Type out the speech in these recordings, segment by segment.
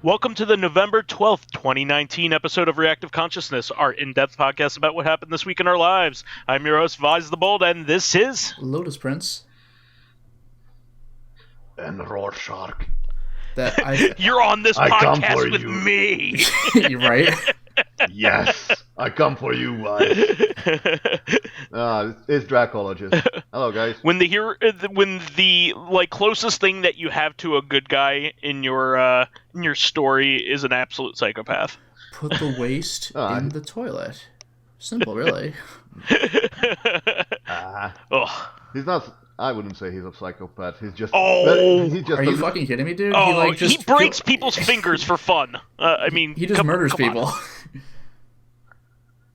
Welcome to the November 12th, 2019 episode of Reactive Consciousness, our in-depth podcast about what happened this week in our lives. I'm your host, vysethebold, and this is... Lotus Prince. And Rorschach. You're on this podcast with you. me! You're right. Yes, I come for you, guys. It's Dracologist. Hello, guys. When the closest thing that you have to a good guy in your story is an absolute psychopath. Put the waste in the toilet. Simple, really. He's not. I wouldn't say he's a psychopath. He's just. He's just. Are you fucking kidding me, dude? He breaks people's fingers for fun. He just murders people.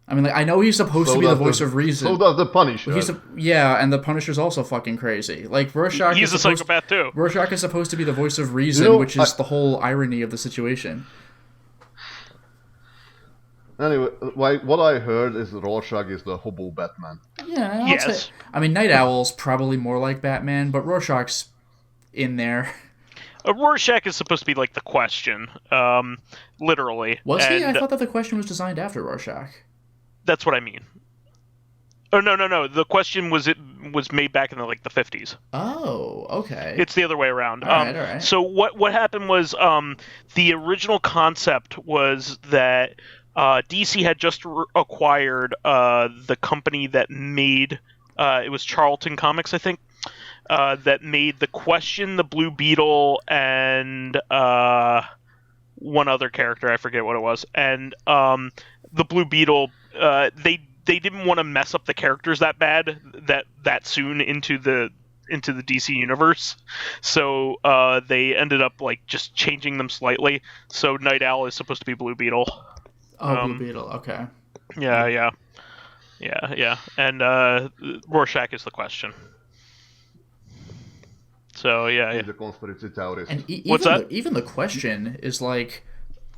I mean, I know he's supposed to be the voice of reason. So does the Punisher. And the Punisher's also fucking crazy. Like, Rorschach he's a psychopath, too. Rorschach is supposed to be the voice of reason, which is the whole irony of the situation. Anyway, what I heard is Rorschach is the hobo Batman. Yeah, yes. I mean, Night Owl's probably more like Batman, but Rorschach's in there. Rorschach is supposed to be like the Question, literally. Was he? I thought that the Question was designed after Rorschach. That's what I mean. Oh no! The Question was made back in the 50s. Oh, okay. It's the other way around. All right. So what happened was the original concept was that DC had just acquired the company that made it was Charlton Comics, I think, that made the Question, the Blue Beetle, and one other character, I forget what it was, and the Blue Beetle. They didn't want to mess up the characters that bad that soon into the DC universe, so they ended up just changing them slightly. So Night Owl is supposed to be Blue Beetle. Oh, Blue Beetle. Okay. Yeah. And Rorschach is the Question. So yeah. He's a conspiracy theorist. And what's that? Even the Question is like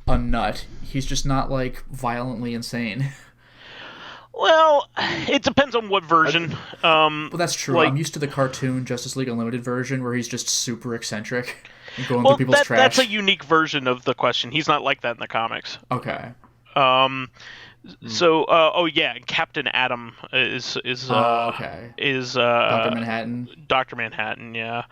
a nut. He's just not violently insane. Well, it depends on what version. Well, that's true. I'm used to the cartoon Justice League Unlimited version where he's just super eccentric and going through people's trash. That's a unique version of the Question. He's not like that in the comics. Okay. So, Captain Atom is okay. Is Dr. Manhattan. Dr. Manhattan, yeah.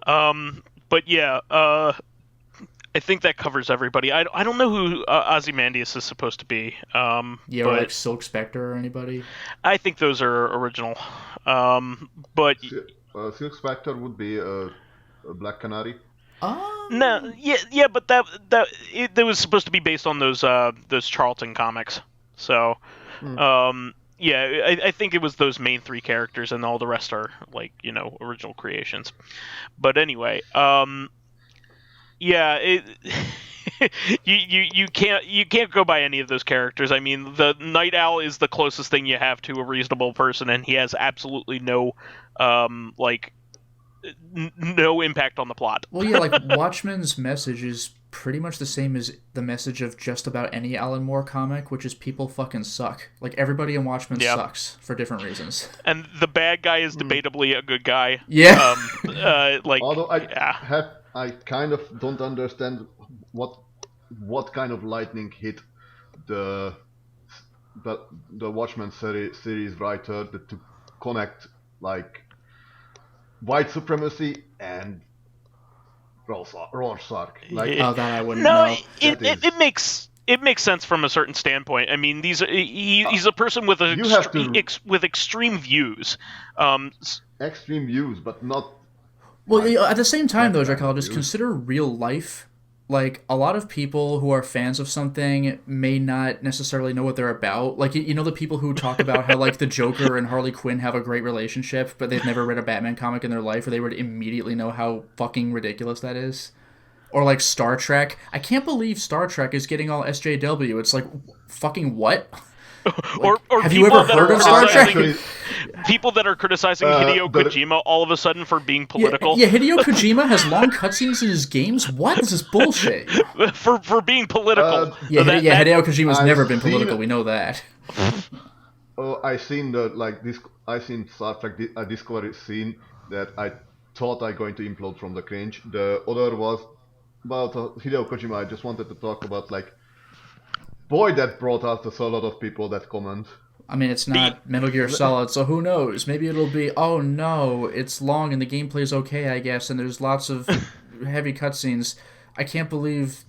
But yeah, I think that covers everybody. I don't know who Ozymandias is supposed to be. Or like Silk Spectre or anybody. I think those are original. But Silk Spectre would be a Black Canary. No, yeah, but that was supposed to be based on those Charlton comics. So, I think it was those main three characters, and all the rest are original creations. But anyway, you can't go by any of those characters. I mean, the Night Owl is the closest thing you have to a reasonable person, and he has absolutely no no impact on the plot. Well, yeah, Watchmen's message is pretty much the same as the message of just about any Alan Moore comic, which is people fucking suck. Everybody in Watchmen sucks for different reasons. And the bad guy is debatably a good guy. Yeah. Although I kind of don't understand what kind of lightning hit the Watchmen series writer to connect white supremacy and Rorschach. That I wouldn't know. It makes sense from a certain standpoint. I mean, he's a person with with extreme views. Extreme views, but not. Well, at the same time, though, Dracologist, consider real life. A lot of people who are fans of something may not necessarily know what they're about. The people who talk about how, the Joker and Harley Quinn have a great relationship, but they've never read a Batman comic in their life, or they would immediately know how fucking ridiculous that is. Or, Star Trek. I can't believe Star Trek is getting all SJW. It's fucking what? Or have you ever heard of Star Trek? People that are criticizing Hideo Kojima all of a sudden for being political. Yeah, Hideo Kojima has long cutscenes in his games? What? This is bullshit. for being political. Hideo Kojima's never been political, we know that. I seen Star Trek a Discovery scene that I thought I going to implode from the cringe. The other was about Hideo Kojima, I just wanted to talk about, like, boy, that brought out a lot of people, that comment. I mean, it's not Metal Gear Solid, so who knows? Maybe it'll be, oh no, it's long and the gameplay's okay, I guess, and there's lots of heavy cutscenes. I can't believe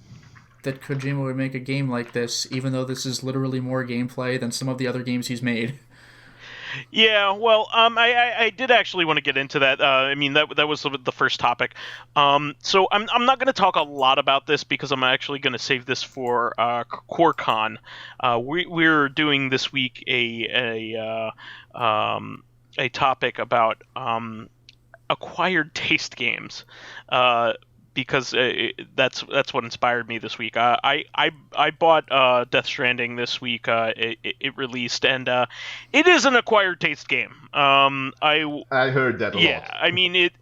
that Kojima would make a game like this, even though this is literally more gameplay than some of the other games he's made. Yeah, well, I did actually want to get into that. I mean, that was the first topic. So I'm not going to talk a lot about this because I'm actually going to save this for CoreCon. We're doing this week a topic about acquired taste games. Because that's what inspired me this week. I bought Death Stranding this week. It released, and it is an acquired taste game. I heard that a lot. Yeah, I mean it.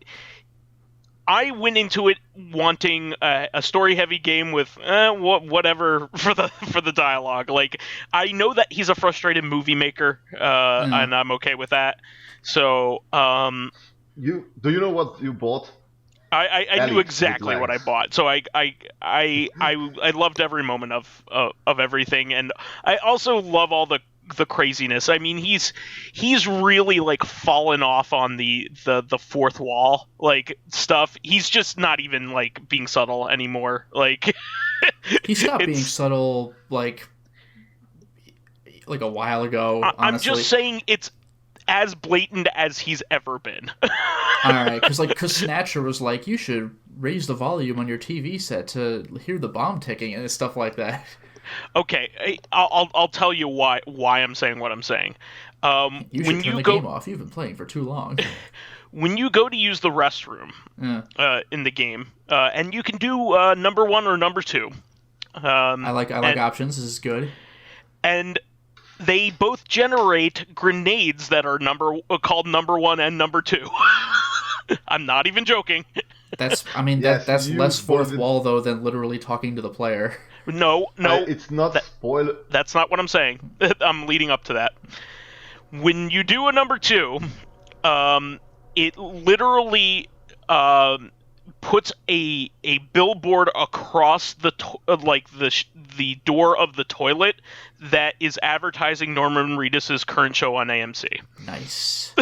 I went into it wanting a story-heavy game with whatever for the dialogue. Like, I know that he's a frustrated movie maker, and I'm okay with that. So, do you know what you bought? I knew exactly what I bought, so I loved every moment of everything, and I also love all the craziness. I mean, he's really like fallen off on the fourth wall like stuff. He's just not even like being subtle anymore. Like he stopped being subtle like a while ago. Honestly. I'm just saying it's as blatant as he's ever been. Alright, because Snatcher was like, you should raise the volume on your TV set to hear the bomb ticking and stuff like that. Okay, I'll tell you why I'm saying what I'm saying. You should turn the game off. You've been playing for too long. When you go to use the restroom in the game, and you can do number 1 or number 2. I like options. This is good. And they both generate grenades that are called number 1 and number 2. I'm not even joking. That's less fourth wall though than literally talking to the player. No, it's not spoiler. That's not what I'm saying. I'm leading up to that. When you do a number 2, it literally puts a billboard across the door of the toilet that is advertising Norman Reedus's current show on AMC. Nice.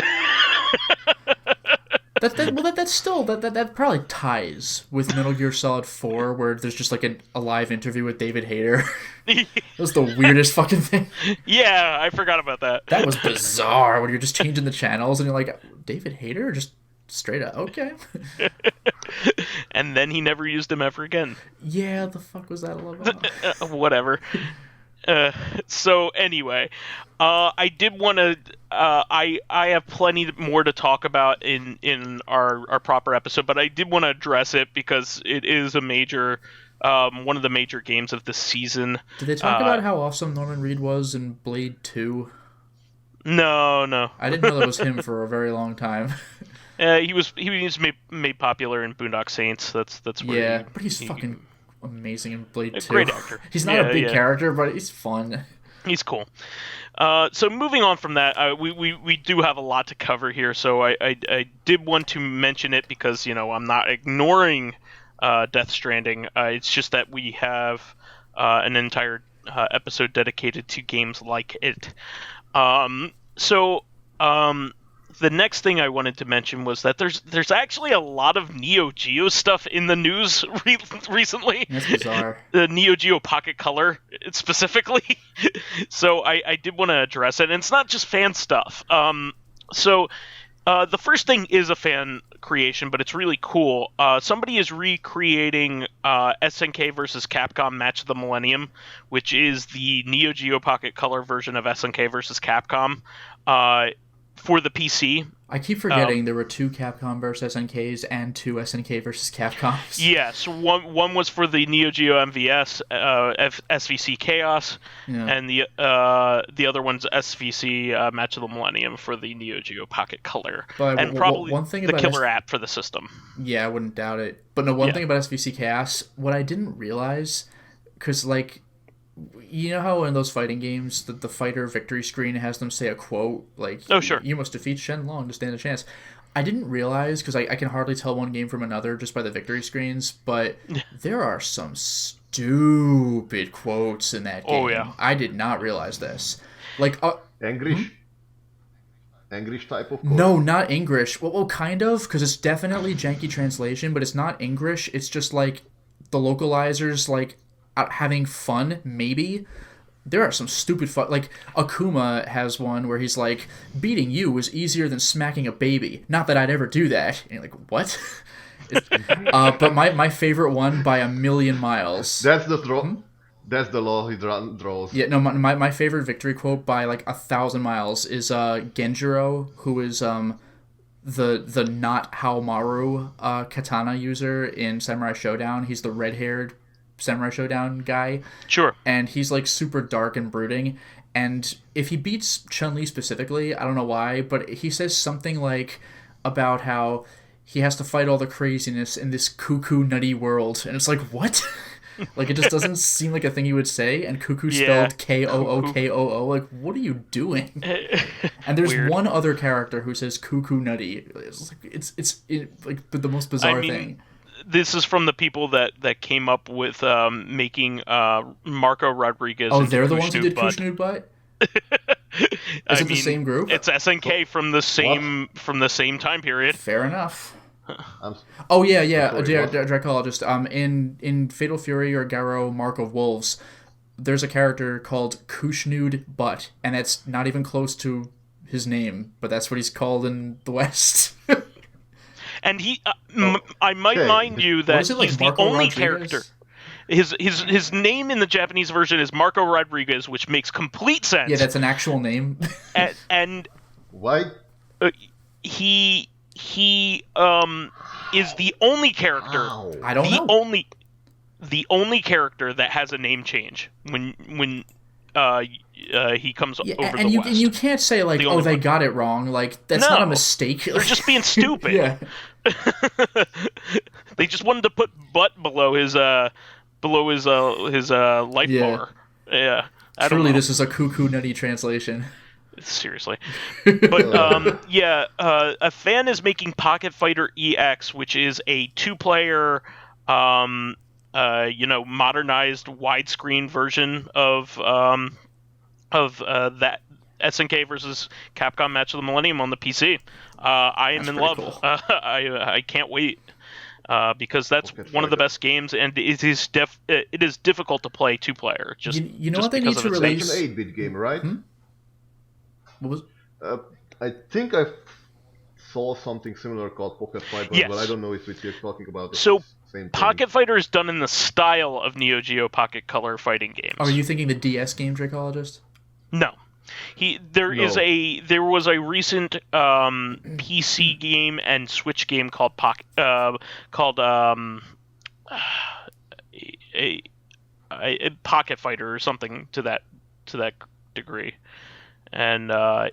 That probably ties with Metal Gear Solid 4, where there's just like a live interview with David Hayter. That was the weirdest fucking thing. Yeah, I forgot about that. That was bizarre when you're just changing the channels and you're like, David Hayter? Just straight up, okay. And then he never used him ever again. Yeah, the fuck was that all about? Whatever. So anyway, I did want to. I have plenty more to talk about in our proper episode, but I did want to address it because it is a major, one of the major games of the season. Did they talk about how awesome Norman Reed was in Blade 2? No. I didn't know that was him for a very long time. He was made popular in Boondock Saints. That's where but he's fucking amazing in Blade 2. Great actor. He's not a big character, but he's fun. He's cool. So moving on from that, we do have a lot to cover here. So I did want to mention it because I'm not ignoring Death Stranding. It's just that we have an entire episode dedicated to games like it. The next thing I wanted to mention was that there's actually a lot of Neo Geo stuff in the news recently. That's bizarre. The Neo Geo Pocket Color specifically. So I did want to address it, and it's not just fan stuff. The first thing is a fan creation, but it's really cool. Somebody is recreating SNK versus Capcom Match of the Millennium, which is the Neo Geo Pocket Color version of SNK versus Capcom. For the PC. I keep forgetting there were 2 Capcom versus SNKs and 2 SNK versus Capcoms. Yes, one was for the Neo Geo MVS SVC Chaos, and the other one's SVC Match of the Millennium for the Neo Geo Pocket Color, and probably one thing the killer app for the system. Yeah, I wouldn't doubt it. But no, one thing about SVC Chaos, what I didn't realize, because like, you know how in those fighting games the fighter victory screen has them say a quote like, "Oh sure, you must defeat Shenlong to stand a chance." I didn't realize, because I can hardly tell one game from another just by the victory screens, but there are some stupid quotes in that game. Oh, yeah. I did not realize this. Like, English? English type of quote? No, not English. Well, kind of, because it's definitely janky translation, but it's not English. It's just like the localizers like having fun, maybe. There are some stupid fun. Like Akuma has one where he's like, "Beating you was easier than smacking a baby. Not that I'd ever do that." And you're like, what? But my favorite one by a million miles. That's the draw. That's the law he draws. Yeah, no, my favorite victory quote by like 1,000 miles is Genjiro, who is the not Haomaru katana user in Samurai Shodown. He's the red-haired Samurai Shodown guy. Sure. And he's like super dark and brooding. And if he beats Chun-Li specifically, I don't know why, but he says something like about how he has to fight all the craziness in this cuckoo nutty world. And it's like, what? Like, it just doesn't seem like a thing you would say. And cuckoo spelled Kookoo. Like, what are you doing? And there's one other character who says cuckoo nutty. It's like the most bizarre thing. This is from the people that came up with making Marco Rodriguez. Oh, they're the ones who did Kushnud Butt? Is it the same group? It's SNK from the same time period. Fair enough. Dracologist. In Fatal Fury or Garo Mark of Wolves, there's a character called Kushnud Butt, and that's not even close to his name, but that's what he's called in the West. And I might mind you that he's the only character. His name in the Japanese version is Marco Rodriguez, which makes complete sense. Yeah, that's an actual name. and why? He is the only character. I don't know. The only character that has a name change when he comes over the West. And you can't say like, they got it wrong. Like that's not a mistake. They're just being stupid. Yeah. They just wanted to put butt below his life bar. Yeah. Truly, this is a cuckoo nutty translation. Seriously. But a fan is making Pocket Fighter EX, which is a 2-player modernized widescreen version of that SNK versus Capcom Match of the Millennium on the PC. I am in love. Cool. I can't wait. Because that's one of the best games, and it is difficult to play 2-player. You know what they need to release? It's an 8-bit game, right? What was? I think I saw something similar called Pocket Fighter, yes. But I don't know if you're talking about the same thing. Pocket Fighter is done in the style of Neo Geo Pocket Color fighting games. Are you thinking the DS game, Dracologist? No. There was a recent PC game and Switch game called Pocket Fighter or something to that degree, and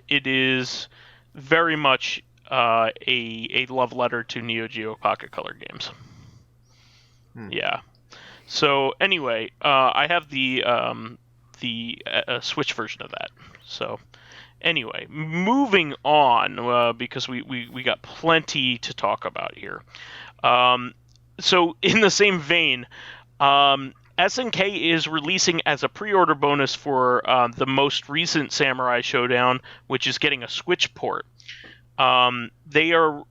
it is very much a love letter to Neo Geo Pocket Color games. Yeah. So anyway, I have the Switch version of that. So anyway, moving on, because we got plenty to talk about here. So in the same vein, SNK is releasing as a pre-order bonus for the most recent Samurai Shodown, which is getting a Switch port. They are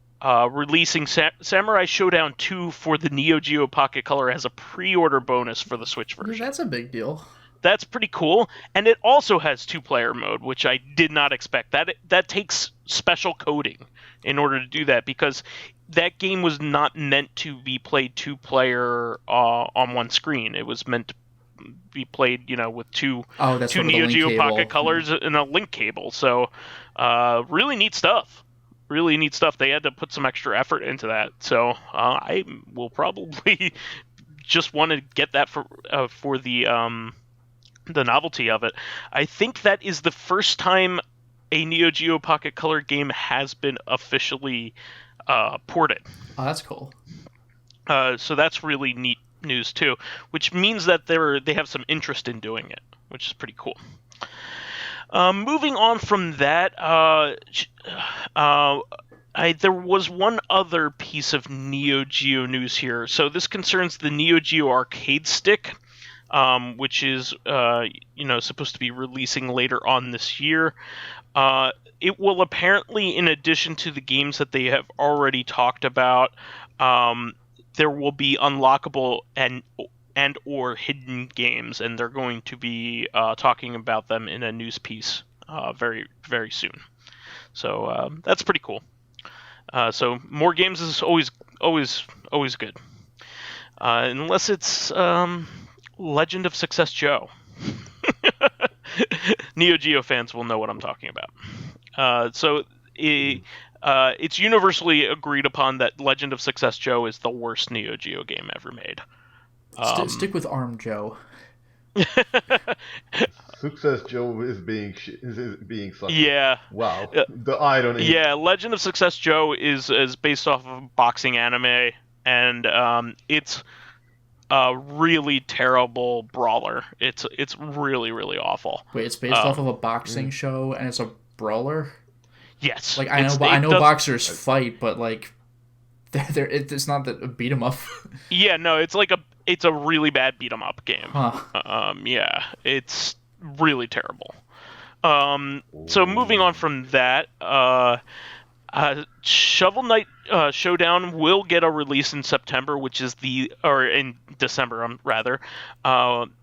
releasing Samurai Shodown 2 for the Neo Geo Pocket Color as a pre-order bonus for the Switch version. That's a big deal. That's pretty cool, and it also has 2-player mode, which I did not expect. That takes special coding in order to do that, because that game was not meant to be played 2-player on one screen. It was meant to be played, with two Neo Geo Pocket Colors and a link cable. So, really neat stuff. Really neat stuff. They had to put some extra effort into that. So, I will probably just want to get that for the novelty of it. I think that is the first time a Neo Geo Pocket Color game has been officially ported. Oh, that's cool. So that's really neat news too, which means that they have some interest in doing it, which is pretty cool. Moving on from that, There was one other piece of Neo Geo news here. So this concerns the Neo Geo arcade stick, which is supposed to be releasing later on this year. It will apparently, in addition to the games that they have already talked about, there will be unlockable and or hidden games, and they're going to be talking about them in a news piece very, very soon. So that's pretty cool. So more games is always good, unless it's Legend of Success Joe. Neo Geo fans will know what I'm talking about. It's universally agreed upon that Legend of Success Joe is the worst Neo Geo game ever made. Stick with Arm Joe. Success Joe is being sucked. Yeah. Wow. The irony. Yeah, Legend of Success Joe is based off of a boxing anime, and it's a really terrible brawler. It's really, really awful. Wait, it's based off of a boxing show, and it's a brawler? Yes. Like I know boxers fight, but like it's not that a beat 'em up. Yeah, no, it's a really bad beat 'em up game. Huh. Yeah, it's really terrible. So moving on from that, Shovel Knight Showdown will get a release in September, in December, rather,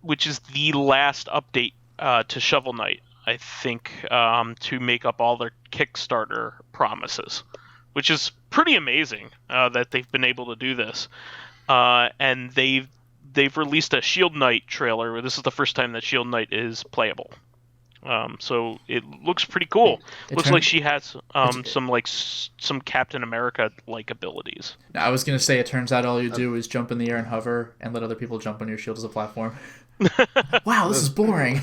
which is the last update to Shovel Knight, I think, to make up all their Kickstarter promises, which is pretty amazing that they've been able to do this. And they've released a Shield Knight trailer. This is the first time that Shield Knight is playable. So it looks pretty cool. Looks like she has some Captain America-like abilities. Now, I was gonna say, it turns out all you do is jump in the air and hover, and let other people jump on your shield as a platform. Wow, this is boring.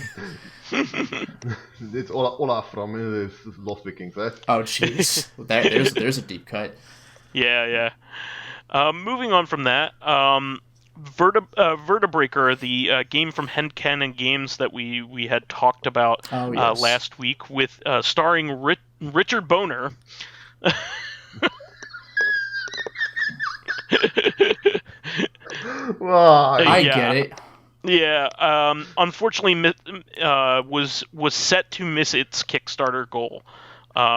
It's Olaf from Lost Vikings, eh? Oh, jeez. There's a deep cut. Yeah. Moving on from that, Vertebreaker, the game from Henken Games that we had talked about last week, with starring Richard Boner. I get it. Yeah, unfortunately, was set to miss its Kickstarter goal,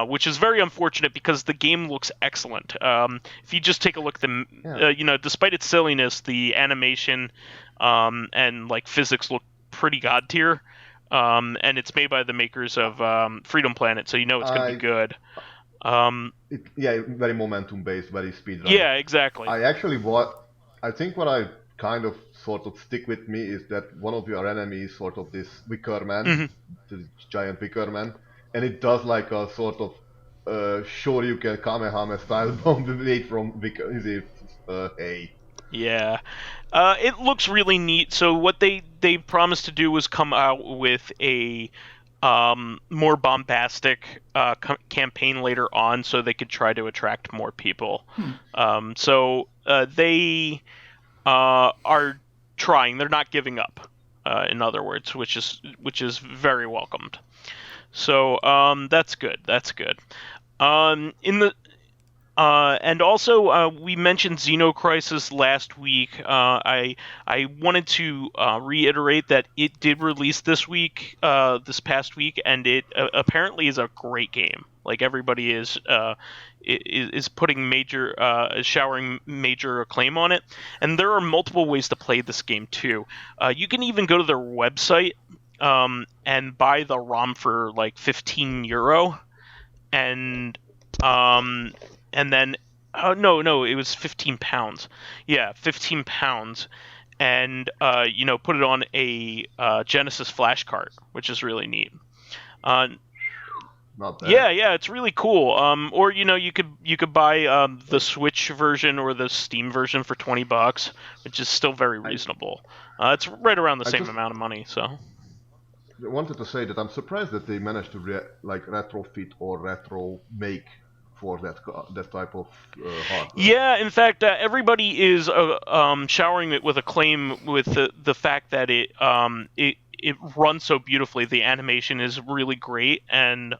which is very unfortunate because the game looks excellent. If you just take a look at despite its silliness, the animation and physics look pretty god tier, and it's made by the makers of Freedom Planet, so it's going to be good. Very momentum based, very speed. Yeah, exactly. I think what I kind of sort of stick with me is that one of your enemies, sort of this Wicker Man, the giant Wicker Man, and it does like a sort of Shoryuken Kamehameha style bomb made from Wicker. Hay. Yeah, it looks really neat. So what they promised to do was come out with a more bombastic campaign later on, so they could try to attract more people. So they are trying. They're not giving up. In other words, which is very welcomed. So that's good. That's good. And also, we mentioned Xeno Crisis last week. I wanted to reiterate that it did release this past week, and it apparently is a great game. Like, everybody is putting showering major acclaim on it, and there are multiple ways to play this game too. You can even go to their website and buy the ROM for like €15, and then no, it was £15. Yeah, £15, and put it on a Genesis flash cart, which is really neat. Not bad. Yeah, it's really cool. Or you could buy the Switch version or the Steam version for $20, which is still very reasonable. It's right around the same amount of money. So I wanted to say that I'm surprised that they managed to retrofit or retro make for that type of hardware. Yeah, in fact, everybody is showering it with acclaim with the fact that it runs so beautifully. The animation is really great, and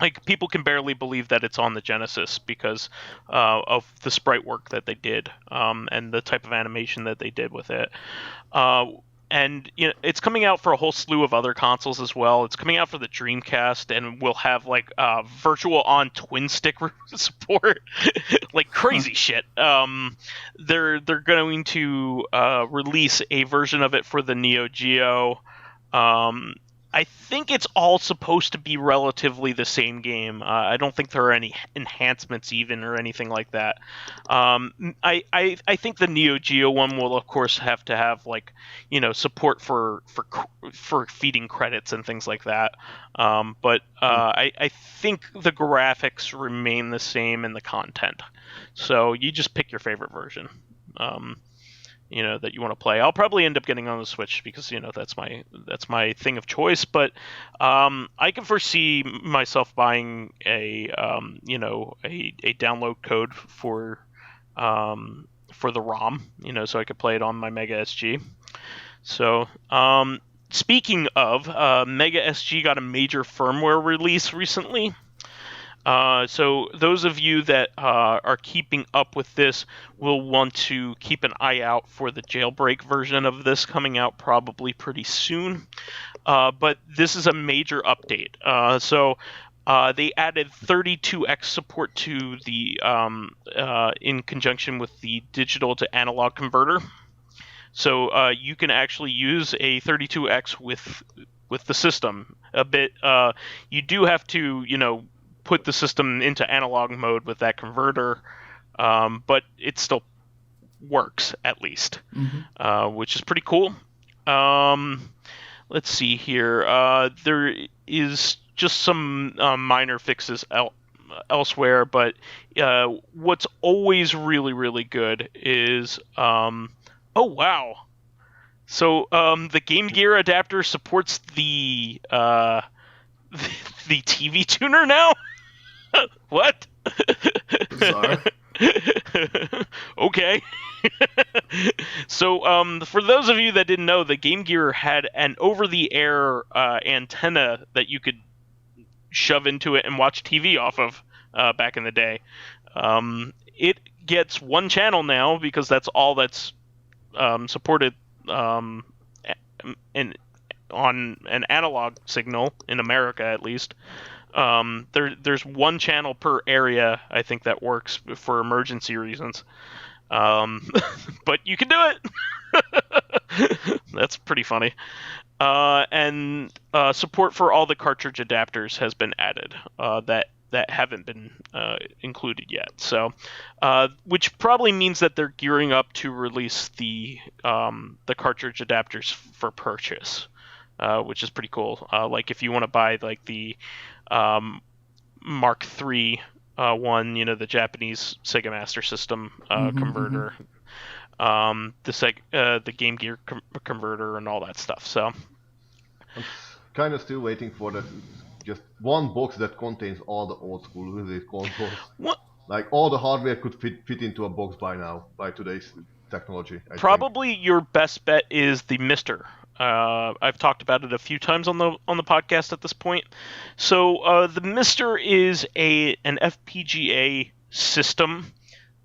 like people can barely believe that it's on the Genesis because of the sprite work that they did, and the type of animation that they did with it. And it's coming out for a whole slew of other consoles as well. It's coming out for the Dreamcast, and we'll have like virtual on twin stick support, like crazy shit. They're going to release a version of it for the Neo Geo. I think it's all supposed to be relatively the same game. I don't think there are any enhancements even or anything like that. I think the Neo Geo one will of course have to have like support for feeding credits and things like that. But I think the graphics remain the same and the content. So you just pick your favorite version. That you want to play. I'll probably end up getting on the Switch because that's my thing of choice. But I can foresee myself buying a download code for the ROM, so I could play it on my Mega SG. So speaking of, Mega SG got a major firmware release recently. So those of you that are keeping up with this will want to keep an eye out for the jailbreak version of this coming out probably pretty soon. But this is a major update. So they added 32x support to the in conjunction with the digital to analog converter. So you can actually use a 32x with the system. A bit. You do have to put the system into analog mode with that converter, but it still works at least, which is pretty cool. Let's see here. There is just some minor fixes elsewhere, but what's always really, really good is... oh, wow. So the Game Gear adapter supports the TV tuner now? What? Bizarre. Okay. So, for those of you that didn't know, the Game Gear had an over-the-air antenna that you could shove into it and watch TV off of back in the day. It gets one channel now because that's all that's supported on an analog signal in America, at least. There's one channel per area, I think, that works for emergency reasons. But you can do it. That's pretty funny. And support for all the cartridge adapters has been added that haven't been included yet. So, which probably means that they're gearing up to release the cartridge adapters for purchase, which is pretty cool. Like if you want to buy like the Mark III one, the Japanese Sega Master System converter, the Game Gear converter, and all that stuff. So I'm kind of still waiting for that. Just one box that contains all the old school release consoles. What? Like all the hardware could fit into a box by today's technology. I Probably your best bet is the Mister. I've talked about it a few times on the podcast at this point. So the Mister is an FPGA system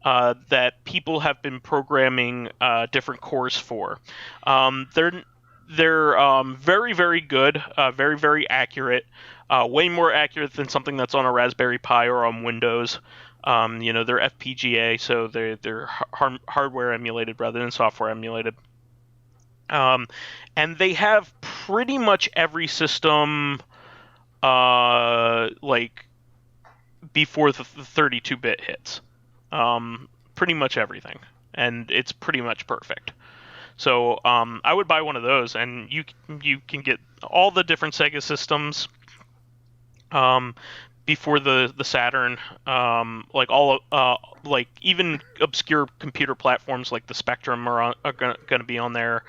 that people have been programming different cores for. They're very, very good, very, very accurate, way more accurate than something that's on a Raspberry Pi or on Windows. They're FPGA, so they're hardware emulated rather than software emulated. And they have pretty much every system, like before the 32-bit hits. Pretty much everything, and it's pretty much perfect. So I would buy one of those, and you can get all the different Sega systems before the Saturn, like all like even obscure computer platforms like the Spectrum are going to be on there.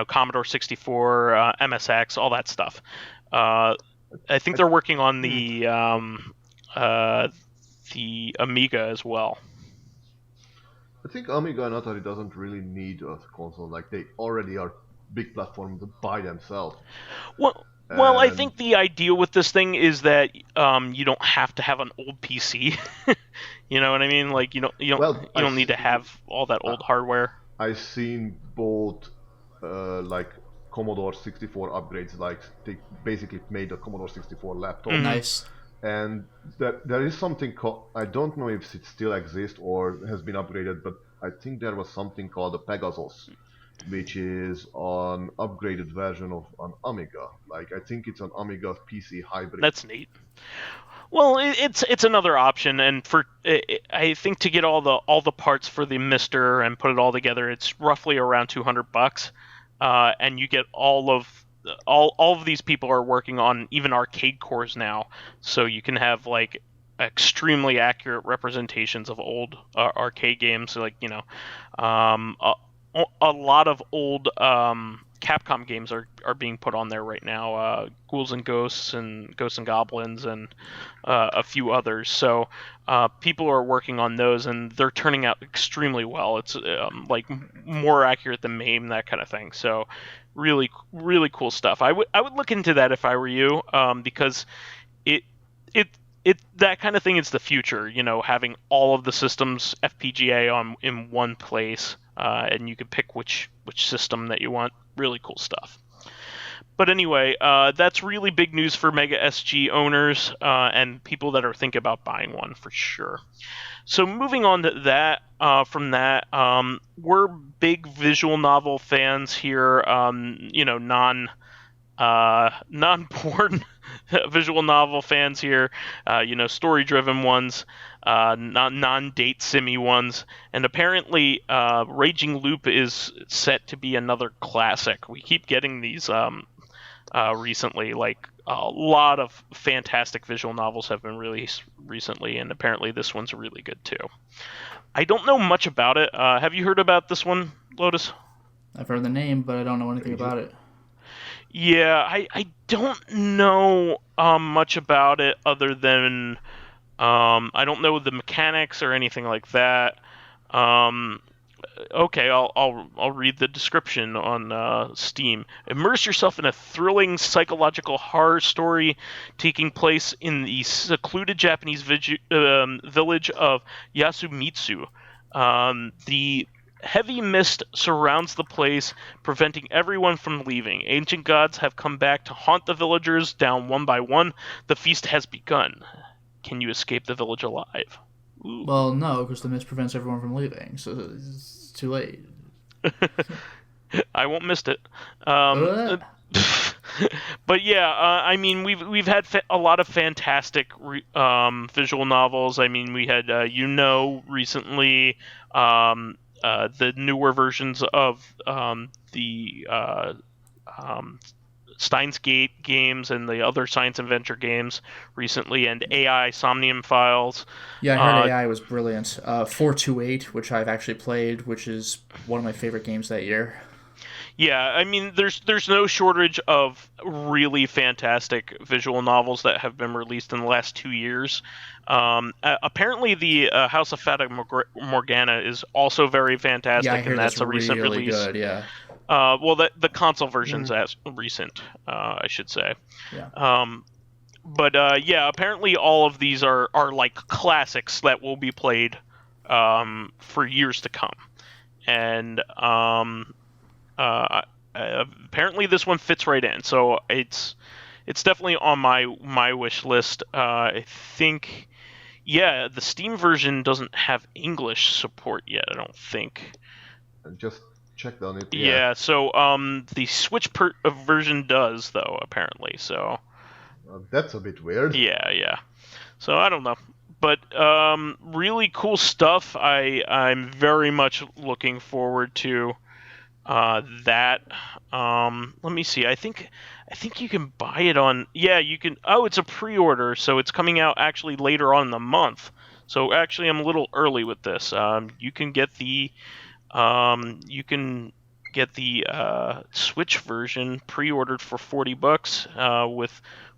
Commodore 64, MSX, all that stuff. I think they're working on the Amiga as well. I think Amiga and Atari doesn't really need a console. Like they already are big platforms by themselves. Well, Well, I And think the idea with this thing is that you don't have to have an old PC. You know what I mean? Like well, you don't need to have all that old hardware. I seen both like Commodore 64 upgrades, like they basically made a Commodore 64 laptop. Nice. And there is something called, I don't know if it still exists or has been upgraded, but I think there was something called the Pegasus, which is an upgraded version of an Amiga. Like I think it's an Amiga PC hybrid. That's neat. Well, it's another option, and I think to get all the parts for the Mister and put it all together, it's roughly around $200, and you get all of these people are working on even arcade cores now, so you can have like extremely accurate representations of old arcade games, like a lot of old Capcom games are being put on there right now. Ghouls and Ghosts and Ghosts and Goblins and a few others. So people are working on those, and they're turning out extremely well. It's like more accurate than MAME, that kind of thing. So really, really cool stuff. I would look into that if I were you, because it that kind of thing is the future. Having all of the systems FPGA in one place, and you can pick which system that you want. Really cool stuff. But anyway, that's really big news for Mega SG owners and people that are thinking about buying one for sure. So moving on to that, from that, we're big visual novel fans here. Non-porn visual novel fans here. Story-driven ones. Non-date simmy ones, and apparently Raging Loop is set to be another classic. We keep getting these recently, like a lot of fantastic visual novels have been released recently, and apparently this one's really good too. I don't know much about it. Have you heard about this one, Lotus? I've heard the name, but I don't know anything about it. Yeah, I don't know much about it other than I don't know the mechanics or anything like that. Okay, I'll read the description on Steam. Immerse yourself in a thrilling psychological horror story taking place in the secluded Japanese village of Yasumitsu. The heavy mist surrounds the place, preventing everyone from leaving. Ancient gods have come back to haunt the villagers down one by one. The feast has begun. Can you escape the village alive? Ooh. Well, no, because the mist prevents everyone from leaving, so it's too late. I won't miss it. But yeah, I mean, we've had a lot of fantastic visual novels. I mean, we had recently, the newer versions of the Steins Gate games and the other science adventure games recently, and AI Somnium Files. Yeah, I heard AI was brilliant. 428, which I've actually played, which is one of my favorite games that year. Yeah, I mean, there's no shortage of really fantastic visual novels that have been released in the last 2 years. Apparently, the House of Fata Morgana is also very fantastic, Yeah, I hear and that's a recent really release. Good, yeah. Well, the console version's as recent, I should say. Yeah. But yeah, apparently all of these are like classics that will be played for years to come, and apparently this one fits right in. So it's definitely on my wish list. I think, yeah, the Steam version doesn't have English support yet, I don't think. Just checked on it. Yeah, so the Switch version does, though, apparently. So that's a bit weird. Yeah. So I don't know, but really cool stuff. I'm very much looking forward to that. Let me see. I think you can buy it on. Yeah, you can. Oh, it's a pre-order, so it's coming out actually later on in the month. So actually, I'm a little early with this. You can get the Switch version pre-ordered for $40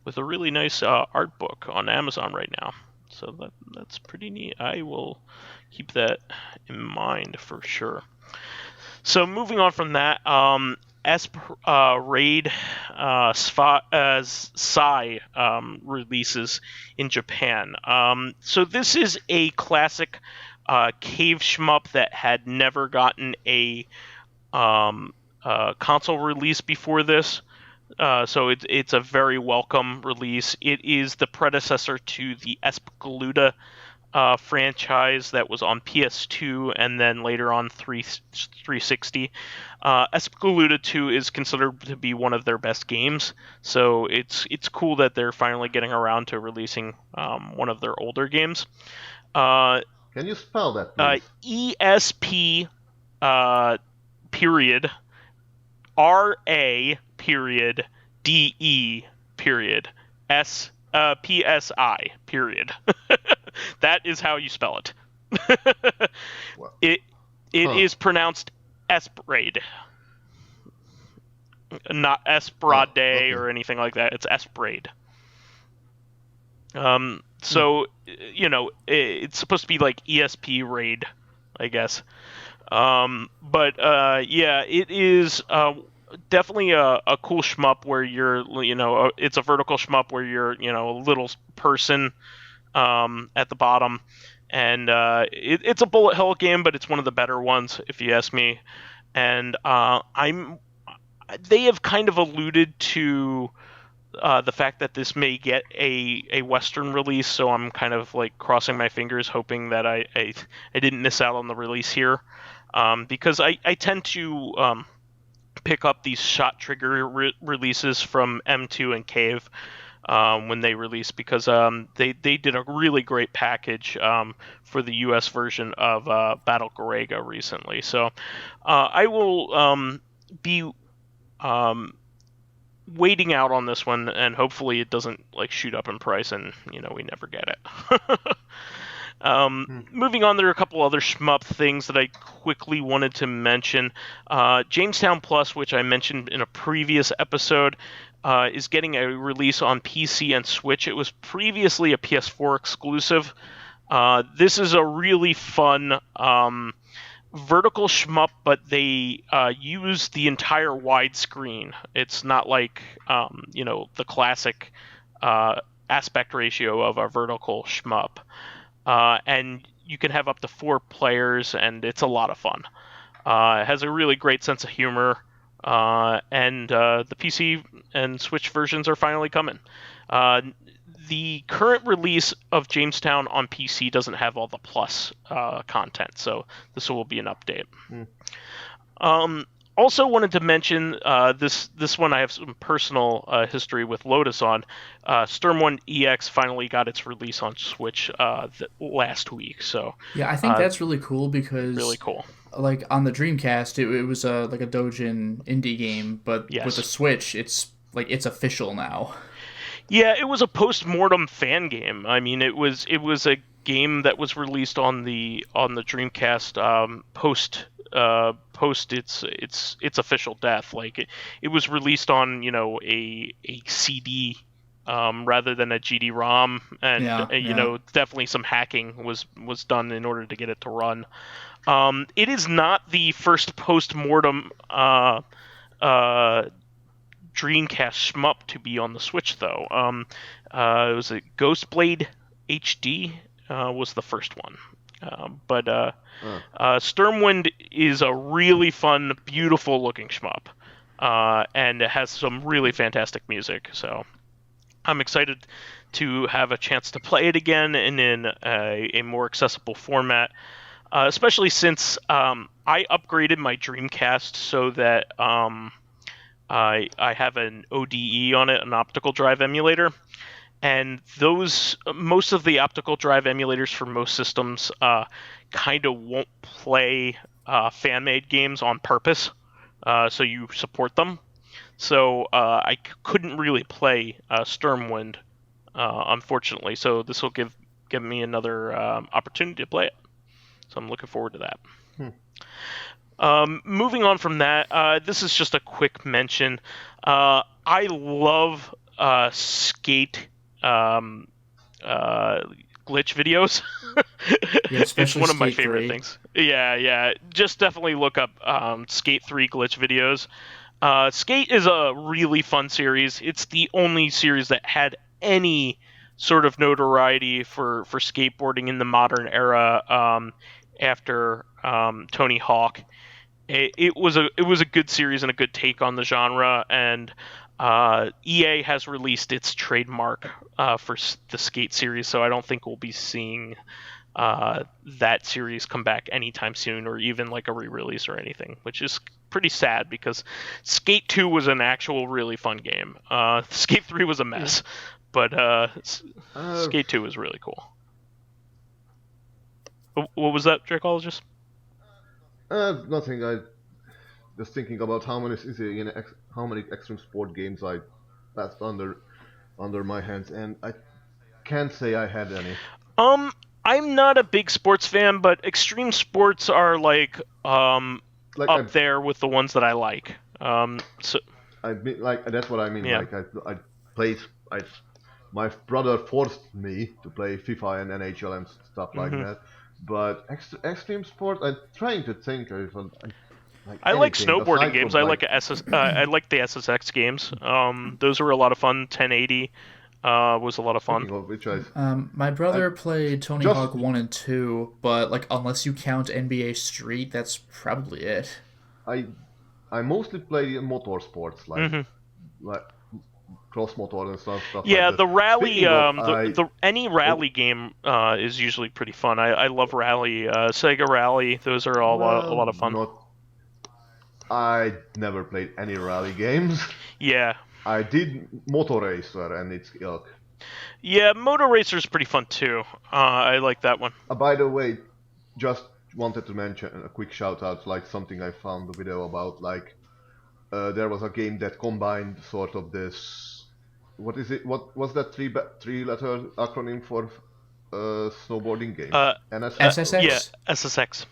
with a really nice art book on Amazon right now. So that's pretty neat. I will keep that in mind for sure. So moving on from that, ESP Raid Sai releases in Japan. So this is a classic cave shmup that had never gotten a console release before this. So it's a very welcome release. It is the predecessor to the Espgaluda franchise that was on PS2 and then later on 360. Espgaluda 2 is considered to be one of their best games, so it's cool that they're finally getting around to releasing one of their older games. Can you spell that, please? ESP period RA period DE period PSI period. That is how you spell it. Well, It is pronounced Esprade, not Esperade okay. or anything like that. It's Esprade. So it's supposed to be like ESP Raid, I guess. But it is definitely a cool shmup where you're, it's a vertical shmup where you're, a little person at the bottom, and it's a bullet hell game, but it's one of the better ones, if you ask me. And they have kind of alluded to the fact that this may get a Western release, so I'm kind of like crossing my fingers, hoping that I didn't miss out on the release here, because I tend to pick up these shot trigger releases from M2 and Cave when they release, because they did a really great package for the US version of Battle Garega recently. So I will be waiting out on this one, and hopefully it doesn't like shoot up in price and we never get it. Moving on, there are a couple other shmup things that I quickly wanted to mention. Jamestown Plus, which I mentioned in a previous episode, is getting a release on PC and Switch. It was previously a PS4 exclusive. This is a really fun vertical shmup, but they use the entire widescreen. It's not like the classic aspect ratio of a vertical shmup. And you can have up to 4 players, and it's a lot of fun. It has a really great sense of humor, and the PC and Switch versions are finally coming. The current release of Jamestown on PC doesn't have all the Plus content, so this will be an update. Also wanted to mention this one I have some personal history with Lotus on. Sturm 1 EX finally got its release on Switch last week. So yeah, I think that's really cool, because really cool. Like on the Dreamcast, it was like a Dojin indie game, but with the Switch, it's official now. Yeah, it was a post-mortem fan game. I mean, it was a game that was released on the Dreamcast post its official death. Like it was released on a CD rather than a GD-ROM, and definitely some hacking was done in order to get it to run. It is not the first post-mortem Dreamcast shmup to be on the Switch, though. It was a Ghostblade HD was the first one. But Sturmwind is a really fun, beautiful-looking shmup, and it has some really fantastic music. So I'm excited to have a chance to play it again and in a more accessible format, especially since I upgraded my Dreamcast so that I have an ODE on it, an optical drive emulator. And most of the optical drive emulators for most systems kind of won't play fan-made games on purpose, so you support them. So I couldn't really play Sturmwind, unfortunately. So this will give me another opportunity to play it. So I'm looking forward to that. Moving on from that, this is just a quick mention. I love skate glitch videos. Yeah, it's one of my Skate favorite 3. things. Yeah. Just definitely look up Skate 3 glitch videos. Skate is a really fun series. It's the only series that had any sort of notoriety for skateboarding in the modern era after Tony Hawk. It was a good series and a good take on the genre, and EA has released its trademark for the Skate series, so I don't think we'll be seeing that series come back anytime soon, or even like a re-release or anything, which is pretty sad because Skate 2 was an actual really fun game. Skate 3 was a mess, but Skate 2 was really cool. What was that, Dracologist? Nothing. I just thinking about how many extreme sport games I passed under my hands, and I can't say I had any. I'm not a big sports fan, but extreme sports are like up there with the ones that I like. So I mean, like that's what I mean. Yeah. Like I played. My brother forced me to play FIFA and NHL and stuff like that. But extreme sport, I'm trying to think if I like snowboarding games. I like the SSX games. Those were a lot of fun. 1080 was a lot of fun. My brother played Tony Hawk 1 and 2, but like unless you count NBA Street, that's probably it. I mostly play motorsports like cross motor and stuff. Yeah, like the rally, any rally game is usually pretty fun. I love rally, Sega Rally. Those are all a lot of fun. I never played any rally games. Yeah. I did Motor Racer and its ilk. Yeah, Motor Racer is pretty fun too. I like that one. By the way, just wanted to mention a quick shout out, like something I found a video about. Like there was a game that combined sort of this. What is it? What was that three-letter acronym for snowboarding game? SSX. Yeah, SSX.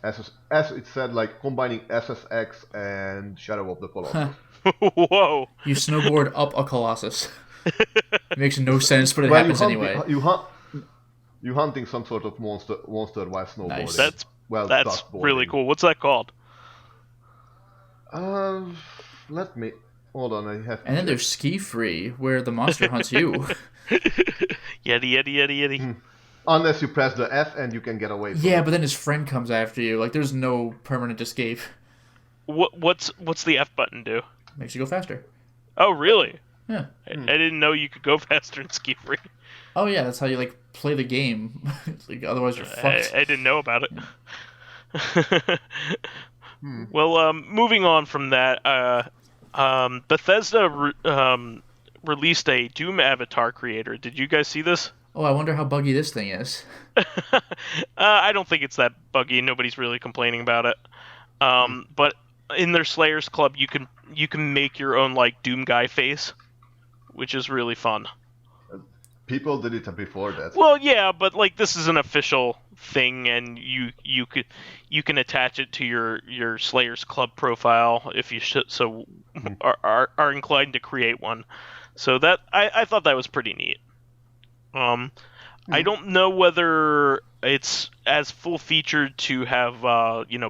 It said like combining SSX and Shadow of the Colossus. Whoa! You snowboard up a Colossus. It makes no sense, but it happens anyway. You're hunting some sort of monster while snowboarding. Nice. That's really cool. What's that called? Let me hold on. I have. And then there's Ski Free, where the monster hunts you. Yeti. Unless you press the F and you can get away from it. But then his friend comes after you. Like, there's no permanent escape. What's the F button do? Makes you go faster. Oh, really? Yeah. I didn't know you could go faster in Ski Free. Oh, yeah, that's how you, like, play the game. Like, otherwise you're fucked. I didn't know about it. Well, moving on from that, Bethesda released a Doom avatar creator. Did you guys see this? Oh, I wonder how buggy this thing is. I don't think it's that buggy. Nobody's really complaining about it. But in their Slayers Club, you can make your own like Doom guy face, which is really fun. People did it before that. Well, yeah, but like this is an official thing, and you can attach it to your Slayers Club profile if you are inclined to create one. So that I thought that was pretty neat. I don't know whether it's as full featured to have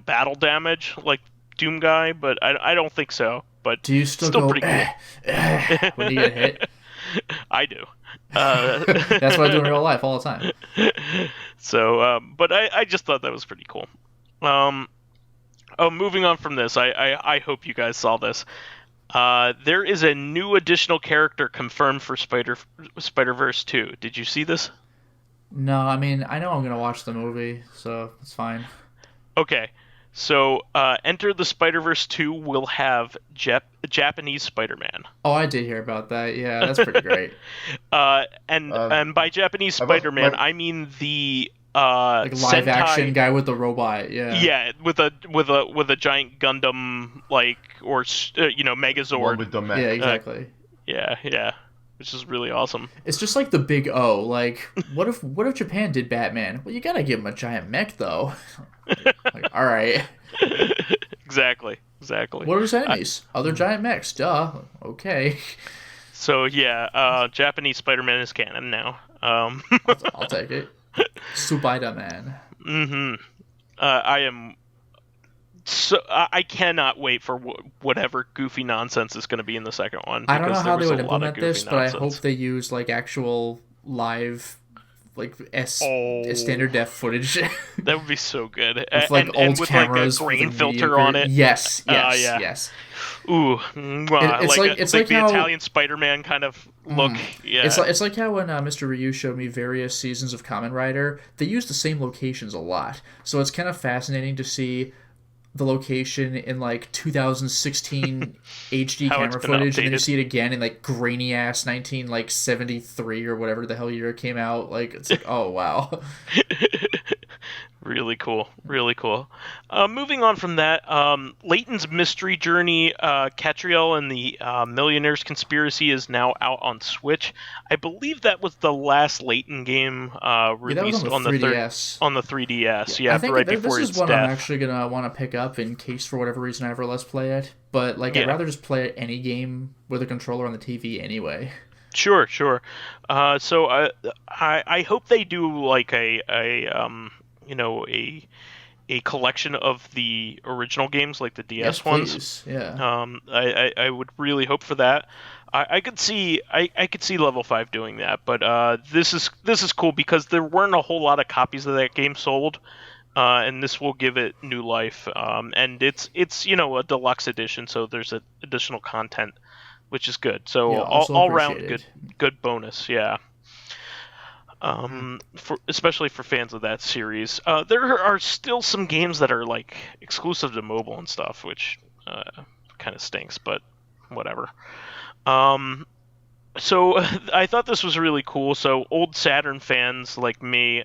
battle damage like Doom Guy, but I don't think so. But do you still go pretty cool when you get hit? I do. That's what I do in real life all the time. So, but I just thought that was pretty cool. Moving on from this, I hope you guys saw this. There is a new additional character confirmed for Spider-Verse 2. Did you see this? No, I mean, I know I'm going to watch the movie, so it's fine. Okay. So, Enter the Spider-Verse 2 will have Japanese Spider-Man. Oh, I did hear about that. Yeah, that's pretty great. And by Japanese Spider-Man, I mean the like live Sentai action guy with the robot. Yeah. Yeah, with a giant Gundam or Megazord. With the mech. Yeah, exactly. Yeah. Which is really awesome. It's just like the Big O. Like, what if Japan did Batman? Well, you gotta give him a giant mech, though. All right. Exactly. What are his enemies? Other giant mechs. Duh. Okay. So yeah, Japanese Spider-Man is canon now. I'll take it. Spider-Man. Mm-hmm. I am So I cannot wait for whatever goofy nonsense is going to be in the second one. I don't know Because there how they was a would lot of implement goofy this, but I hope nonsense. they use like actual live, like Oh, standard def footage that would be so good, with like and old with like a cameras with grain like filter on mediocre. it. Yes, yes, Yeah. yes. Ooh, It's like like it's like like the how Italian Spider-Man kind of look. Yeah. it's like how when Mr. Ryu showed me various seasons of Kamen Rider, they use the same locations a lot. So it's kind of fascinating to see the location in like 2016 HD How it's camera been footage, and then you updated. see it again in like grainy ass 1973 or whatever the hell year it came out. Like it's like, oh wow. Really cool, really cool. Moving on from that, Layton's Mystery Journey, Catriel and the Millionaire's Conspiracy is now out on Switch. I believe that was the last Layton game Yeah, that was on released the on the 3DS. on the Yeah, 3DS. I Yeah, think right this before is its one I'm death. actually gonna want to pick up in case for whatever reason I ever let's play it. But like, I'd Yeah, rather just play any game with a controller on the TV anyway. sure, sure. So I hope they do like a you know a collection of the original games, like the Yes, DS ones. please. Yeah. I would really hope for that. I could see Level 5 doing that, but this is cool because there weren't a whole lot of copies of that game sold, and this will give it new life. And it's a deluxe edition, so there's additional content, which is good. So Yeah, also all round appreciated. good bonus, yeah. For especially for fans of that series, there are still some games that are like exclusive to mobile and stuff, which kind of stinks, but whatever. Um, so I thought this was really cool. So old Saturn fans like me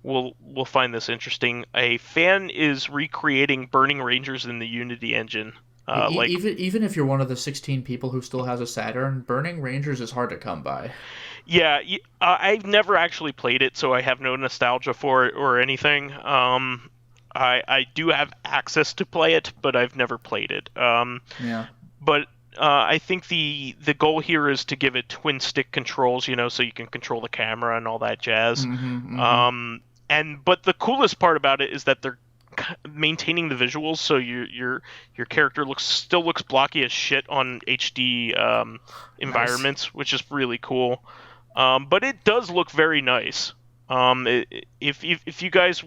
will find this interesting. A fan is recreating Burning Rangers in the Unity engine. Like Even if you're one of the 16 people who still has a Saturn, Burning Rangers is hard to come by. Yeah, I've never actually played it, so I have no nostalgia for it or anything. I do have access to play it, but I've never played it. Yeah. But I think the goal here is to give it twin stick controls, so you can control the camera and all that jazz. But the coolest part about it is that they're maintaining the visuals, so your character still looks blocky as shit on HD Nice. environments, which is really cool. But it does look very nice. If you guys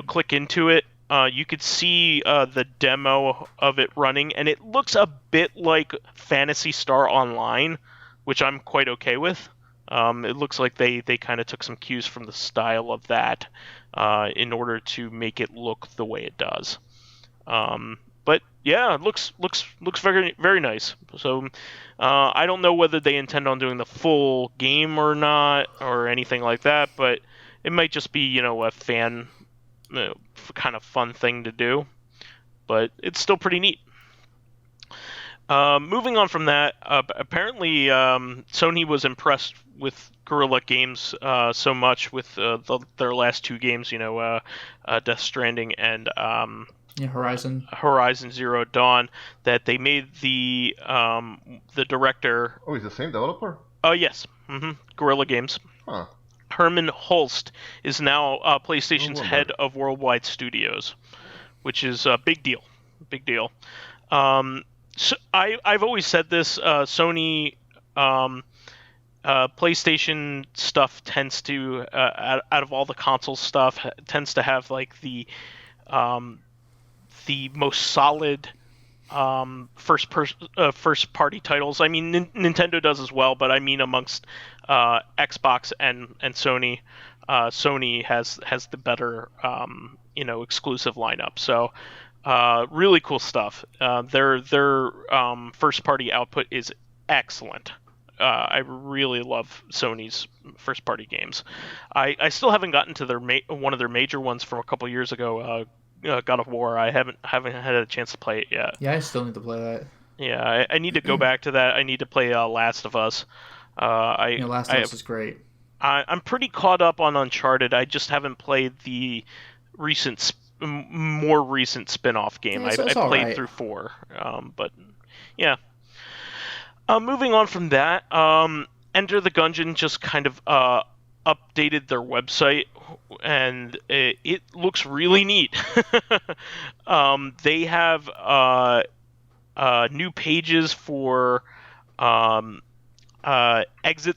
click into it, you could see the demo of it running, and it looks a bit like Phantasy Star Online, which I'm quite okay with. It looks like they kind of took some cues from the style of that in order to make it look the way it does. But yeah, it looks very very nice. So I don't know whether they intend on doing the full game or not, or anything like that. But it might just be a fan kind of fun thing to do. But it's still pretty neat. Moving on from that, apparently Sony was impressed with Guerrilla Games so much with their last two games, Death Stranding and Yeah, Horizon. Horizon Zero Dawn, that they made the director. Oh, it's the same developer? Oh yes, Guerrilla Games. Huh. Herman Holst is now PlayStation's No head wonder. of worldwide studios, which is a big deal. Big deal. So I've always said this. Sony, PlayStation stuff tends to, out of all the console stuff, tends to have like the most solid first party titles. I mean, Nintendo does as well, but I mean amongst Xbox and Sony, Sony has the better exclusive lineup. So really cool stuff. Their first party output is excellent. I really love Sony's first party games. I still haven't gotten to their one of their major ones from a couple years ago. God of War. I haven't had a chance to play it yet. Yeah, I still need to play that. Yeah, I need to go back to that. I need to play Last of Us. Last of Us is great. I'm pretty caught up on Uncharted. I just haven't played the more recent spin-off game. Yeah, I it's played alright. through 4, but yeah. Moving on from that, Enter the Gungeon just kind of updated their website, and it looks really neat. They have new pages for Exit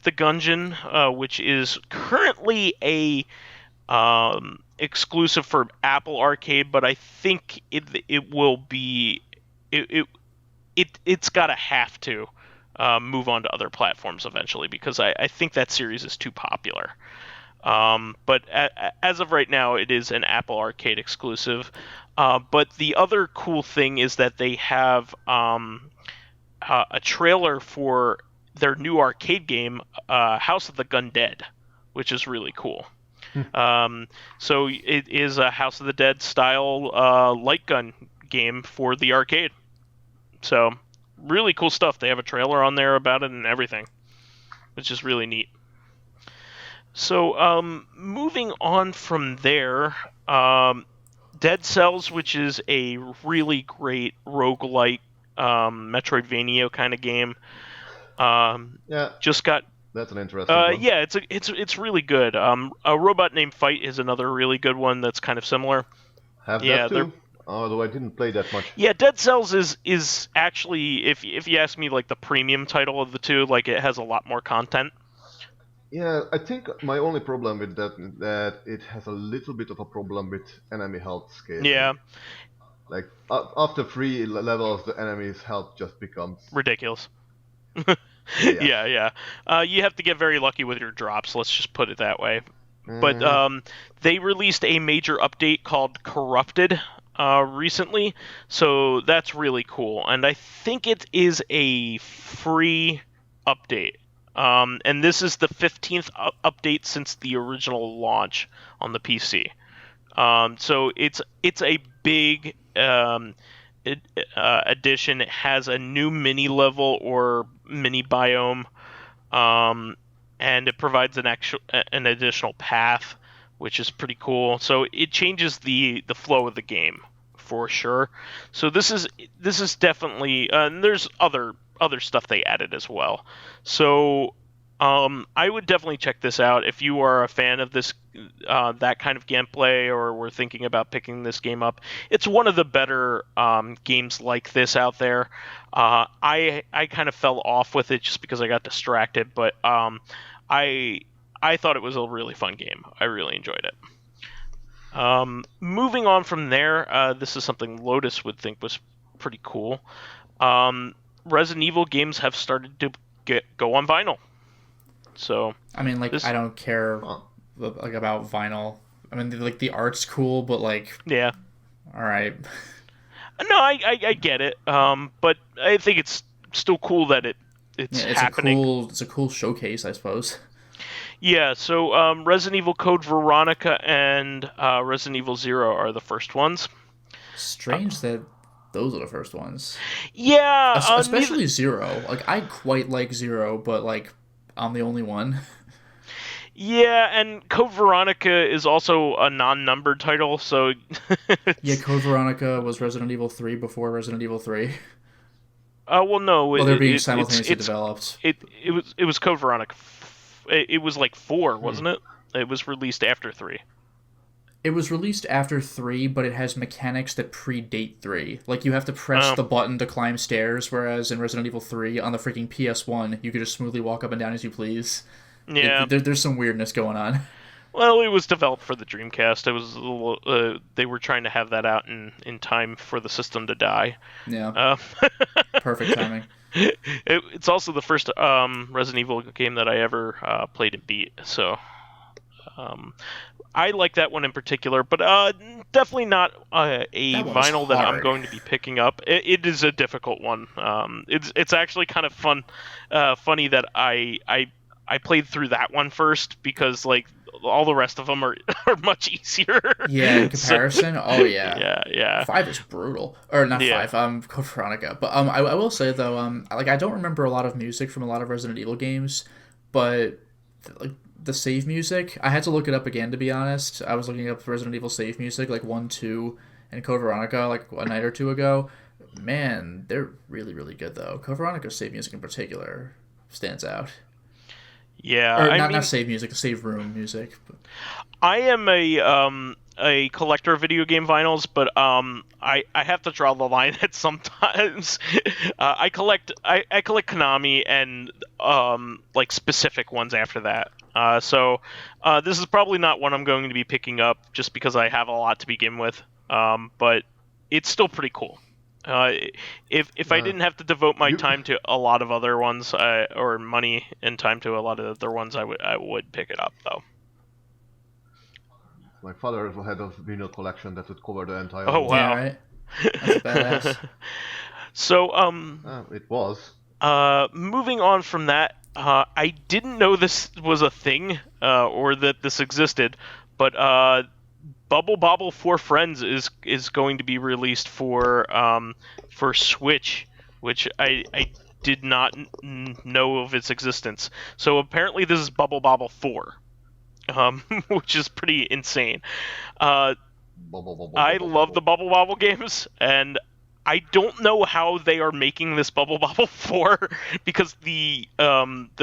the Gungeon, which is currently a exclusive for Apple Arcade, but I think it will be it's gotta have to move on to other platforms eventually, because I think that series is too popular. But as of right now, it is an Apple Arcade exclusive. But the other cool thing is that they have a trailer for their new arcade game, House of the Gun Dead, which is really cool. So it is a House of the Dead style light gun game for the arcade. So really cool stuff. They have a trailer on there about it and everything, which is really neat. So moving on from there, Dead Cells, which is a really great roguelike Metroidvania kind of game, just got. That's an interesting one. Yeah, it's really good. A Robot Named Fight is another really good one that's kind of similar. Have that too? Although I didn't play that much. Yeah, Dead Cells is actually, if you ask me, like the premium title of the two. Like, it has a lot more content. Yeah, I think my only problem with that it has a little bit of a problem with enemy health scaling. Yeah. Like after 3 levels, the enemy's health just becomes ridiculous. Yeah. Yeah. You have to get very lucky with your drops. Let's just put it that way. But they released a major update called Corrupted recently, so that's really cool. And I think it is a free update. And this is the 15th update since the original launch on the PC. So it's a big addition. It has a new mini level or mini biome, and it provides an additional path, which is pretty cool. So it changes the flow of the game for sure. So this is definitely and there's other stuff they added as well. So I would definitely check this out if you are a fan of this that kind of gameplay, or were thinking about picking this game up. It's one of the better games like this out there. I kind of fell off with it just because I got distracted, but I thought it was a really fun game. I really enjoyed it. Moving on from there, this is something Lotus would think was pretty cool. Resident Evil games have started to go on vinyl. So I mean, like, I don't care like about vinyl. I mean, like, the art's cool, but like, yeah, all right. No, I get it. But I think it's still cool that it's happening. It's a cool showcase, I suppose. Yeah. So Resident Evil Code Veronica and Resident Evil 0 are the first ones. Strange that those are the first ones. Yeah, especially 0. Like, I quite like 0, but like, I'm the only one. Yeah, and Code Veronica is also a non-numbered title, so... Yeah, Code Veronica was Resident Evil 3 before Resident Evil 3. Well, no. Well, they're being simultaneously developed. It was Code Veronica. It was like 4, wasn't it? It was released after 3. It was released after 3, but it has mechanics that predate 3. Like, you have to press the button to climb stairs, whereas in Resident Evil 3, on the freaking PS1, you could just smoothly walk up and down as you please. Yeah. There's some weirdness going on. Well, it was developed for the Dreamcast. It was they were trying to have that out in time for the system to die. Yeah. Perfect timing. It's also the first Resident Evil game that I ever played and beat, so... I like that one in particular, but definitely not a vinyl that I'm going to be picking up. It is a difficult one. It's actually kind of funny that I played through that one first, because like all the rest of them are much easier. Yeah, in comparison. Oh yeah. Yeah. 5 is brutal, or not 5. Code Veronica. But I will say though, like, I don't remember a lot of music from a lot of Resident Evil games, but like, the save music, I had to look it up again, to be honest. I was looking up Resident Evil save music, like 1, 2, and Code Veronica, like a night or two ago. Man, they're really, really good, though. Code Veronica's save music in particular stands out. Yeah, Or I not mean, save music, save room music. But... I am a collector of video game vinyls, but I have to draw the line at sometimes. I collect Konami and like specific ones after that. So this is probably not one I'm going to be picking up just because I have a lot to begin with. But it's still pretty cool. If I didn't have to devote my time to a lot of other ones, or money and time to a lot of other ones, I would pick it up though. My father had a vinyl collection that would cover the entire Oh, wall. wow. Yeah, right? That's badass. So, It was. moving on from that, I didn't know this was a thing, or that this existed, but Bubble Bobble for Friends is going to be released for Switch, which I did not know of its existence. So apparently this is Bubble Bobble 4. Which is pretty insane. I love the Bubble Bobble games, and I don't know how they are making this Bubble Bobble 4 because the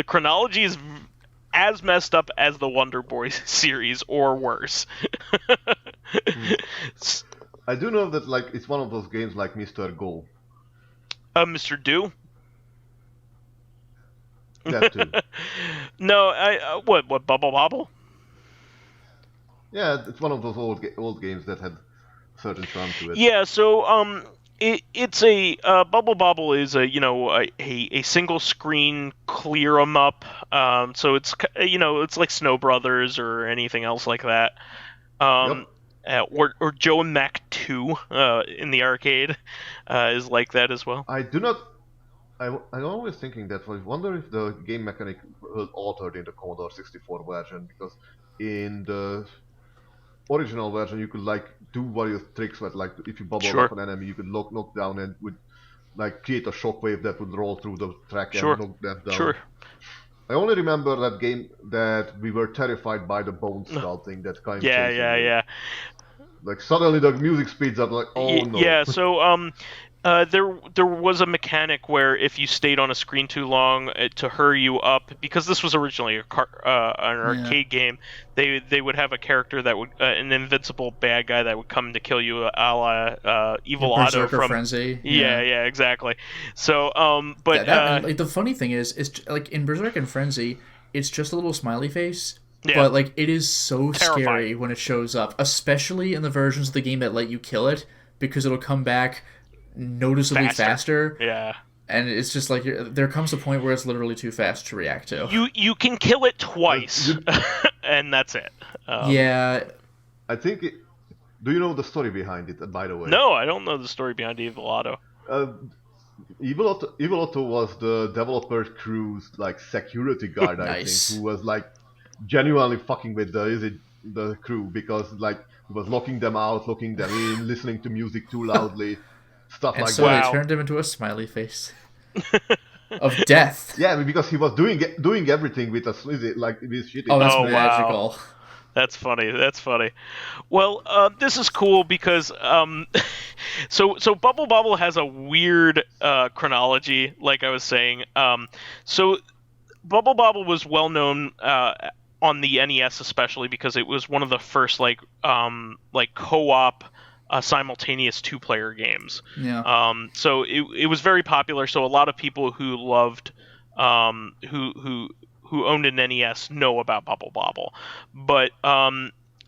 chronology is as messed up as the Wonder Boy series or worse. I do know that like it's one of those games like Mr. Go. Mr. Do? That too. No, what Bubble Bobble? Yeah, it's one of those old games that had a certain charm to it. Yeah, so it's a Bubble Bobble is a single screen clear 'em up. So it's it's like Snow Brothers or anything else like that. Or Joe and Mac 2 in the arcade is like that as well. I do not. I'm always thinking that. I wonder if the game mechanic was altered in the Commodore 64 version, because in the original version you could like do various tricks with, like if you bubble up an enemy you could knock down and would like create a shockwave that would roll through the track and knock them down. Sure. I only remember that game that we were terrified by the bone skull thing that kind of Yeah. Like suddenly the music speeds up, like oh no. Yeah, so there was a mechanic where if you stayed on a screen too long to hurry you up, because this was originally an arcade game, they would have a character that would an invincible bad guy that would come to kill you, a la Evil Otto from Frenzy. Yeah, exactly. So but like, the funny thing is like in Berserk and Frenzy, it's just a little smiley face. Yeah. But like it is so Terrifying. Scary when it shows up, especially in the versions of the game that let you kill it, because it'll come back noticeably faster. Yeah. And it's just like there comes a point where it's literally too fast to react to. You can kill it twice, and that's it. Yeah. I think. Do you know the story behind it? By the way. No, I don't know the story behind Evil Otto. Evil Otto was the developer crew's like security guard, I Nice. think, who was like genuinely fucking with the crew, because like he was locking them out, locking them in, listening to music too loudly, stuff And like so that. they turned him into a smiley face of death. Yeah, because he was doing everything with with shitty. Oh, that's Oh, magical. wow. That's funny. Well, this is cool because so Bubble Bobble has a weird chronology, like I was saying. So Bubble Bobble was well known on the NES, especially because it was one of the first like co-op simultaneous two-player games. Yeah. So it was very popular. So a lot of people who loved who owned an NES know about Bubble Bobble, but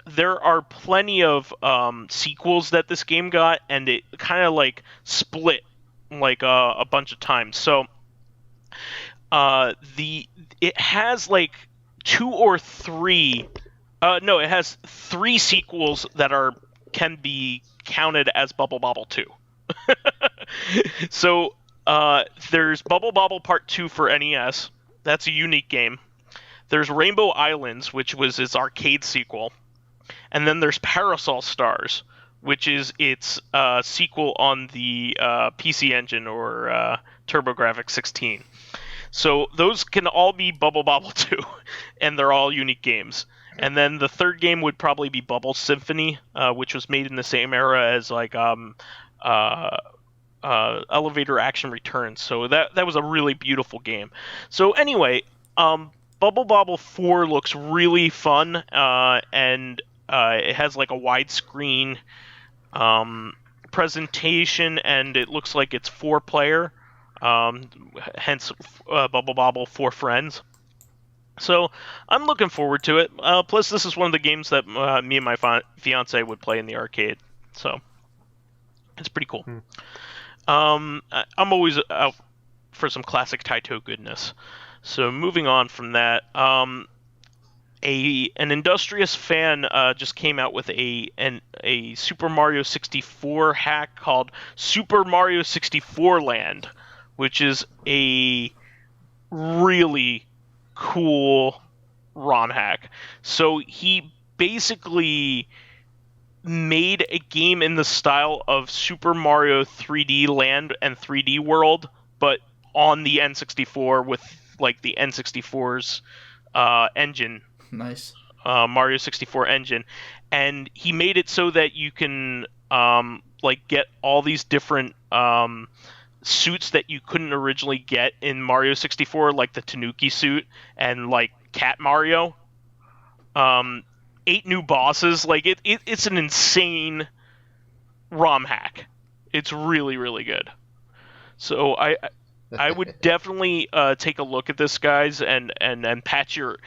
there are plenty of sequels that this game got, and it kind of like split like a bunch of times. So it has like two or three. No, it has three sequels that can be counted as Bubble Bobble 2. So there's Bubble Bobble Part 2 for NES. That's a unique game. There's Rainbow Islands, which was its arcade sequel. And then there's Parasol Stars, which is its sequel on the PC Engine or TurboGrafx 16. So those can all be Bubble Bobble 2, and they're all unique games. And then the third game would probably be Bubble Symphony, which was made in the same era as like Elevator Action Returns. So that was a really beautiful game. So anyway, Bubble Bobble 4 looks really fun, and it has like a widescreen presentation, and it looks like it's 4-player, hence Bubble Bobble 4 Friends. So I'm looking forward to it. Plus, this is one of the games that me and my fiance would play in the arcade, so it's pretty cool. I'm always out for some classic Taito goodness. So moving on from that, an industrious fan just came out with a Super Mario 64 hack called Super Mario 64 Land, which is a really cool ROM hack. So he basically made a game in the style of Super Mario 3D Land and 3D World, but on the N64 with like the N64's engine. Nice. Mario 64 engine, and he made it so that you can like get all these different suits that you couldn't originally get in Mario 64, like the Tanuki suit and like Cat Mario. 8 new bosses. Like it's an insane ROM hack. It's really, really good. So I would definitely take a look at this, guys, and patch your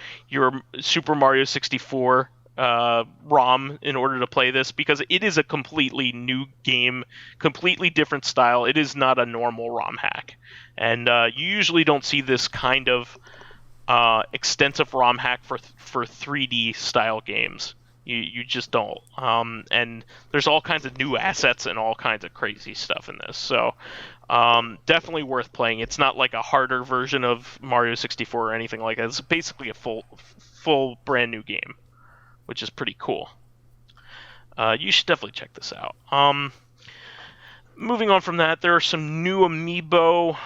Super Mario 64 ROM in order to play this, because it is a completely new game, completely different style. It is not a normal ROM hack, and you usually don't see this kind of extensive ROM hack for 3D style games. You just don't. And there's all kinds of new assets and all kinds of crazy stuff in this. So definitely worth playing. It's not like a harder version of Mario 64 or anything like that. It's basically a full brand new game, which is pretty cool. You should definitely check this out. Moving on from that, there are some new Amiibo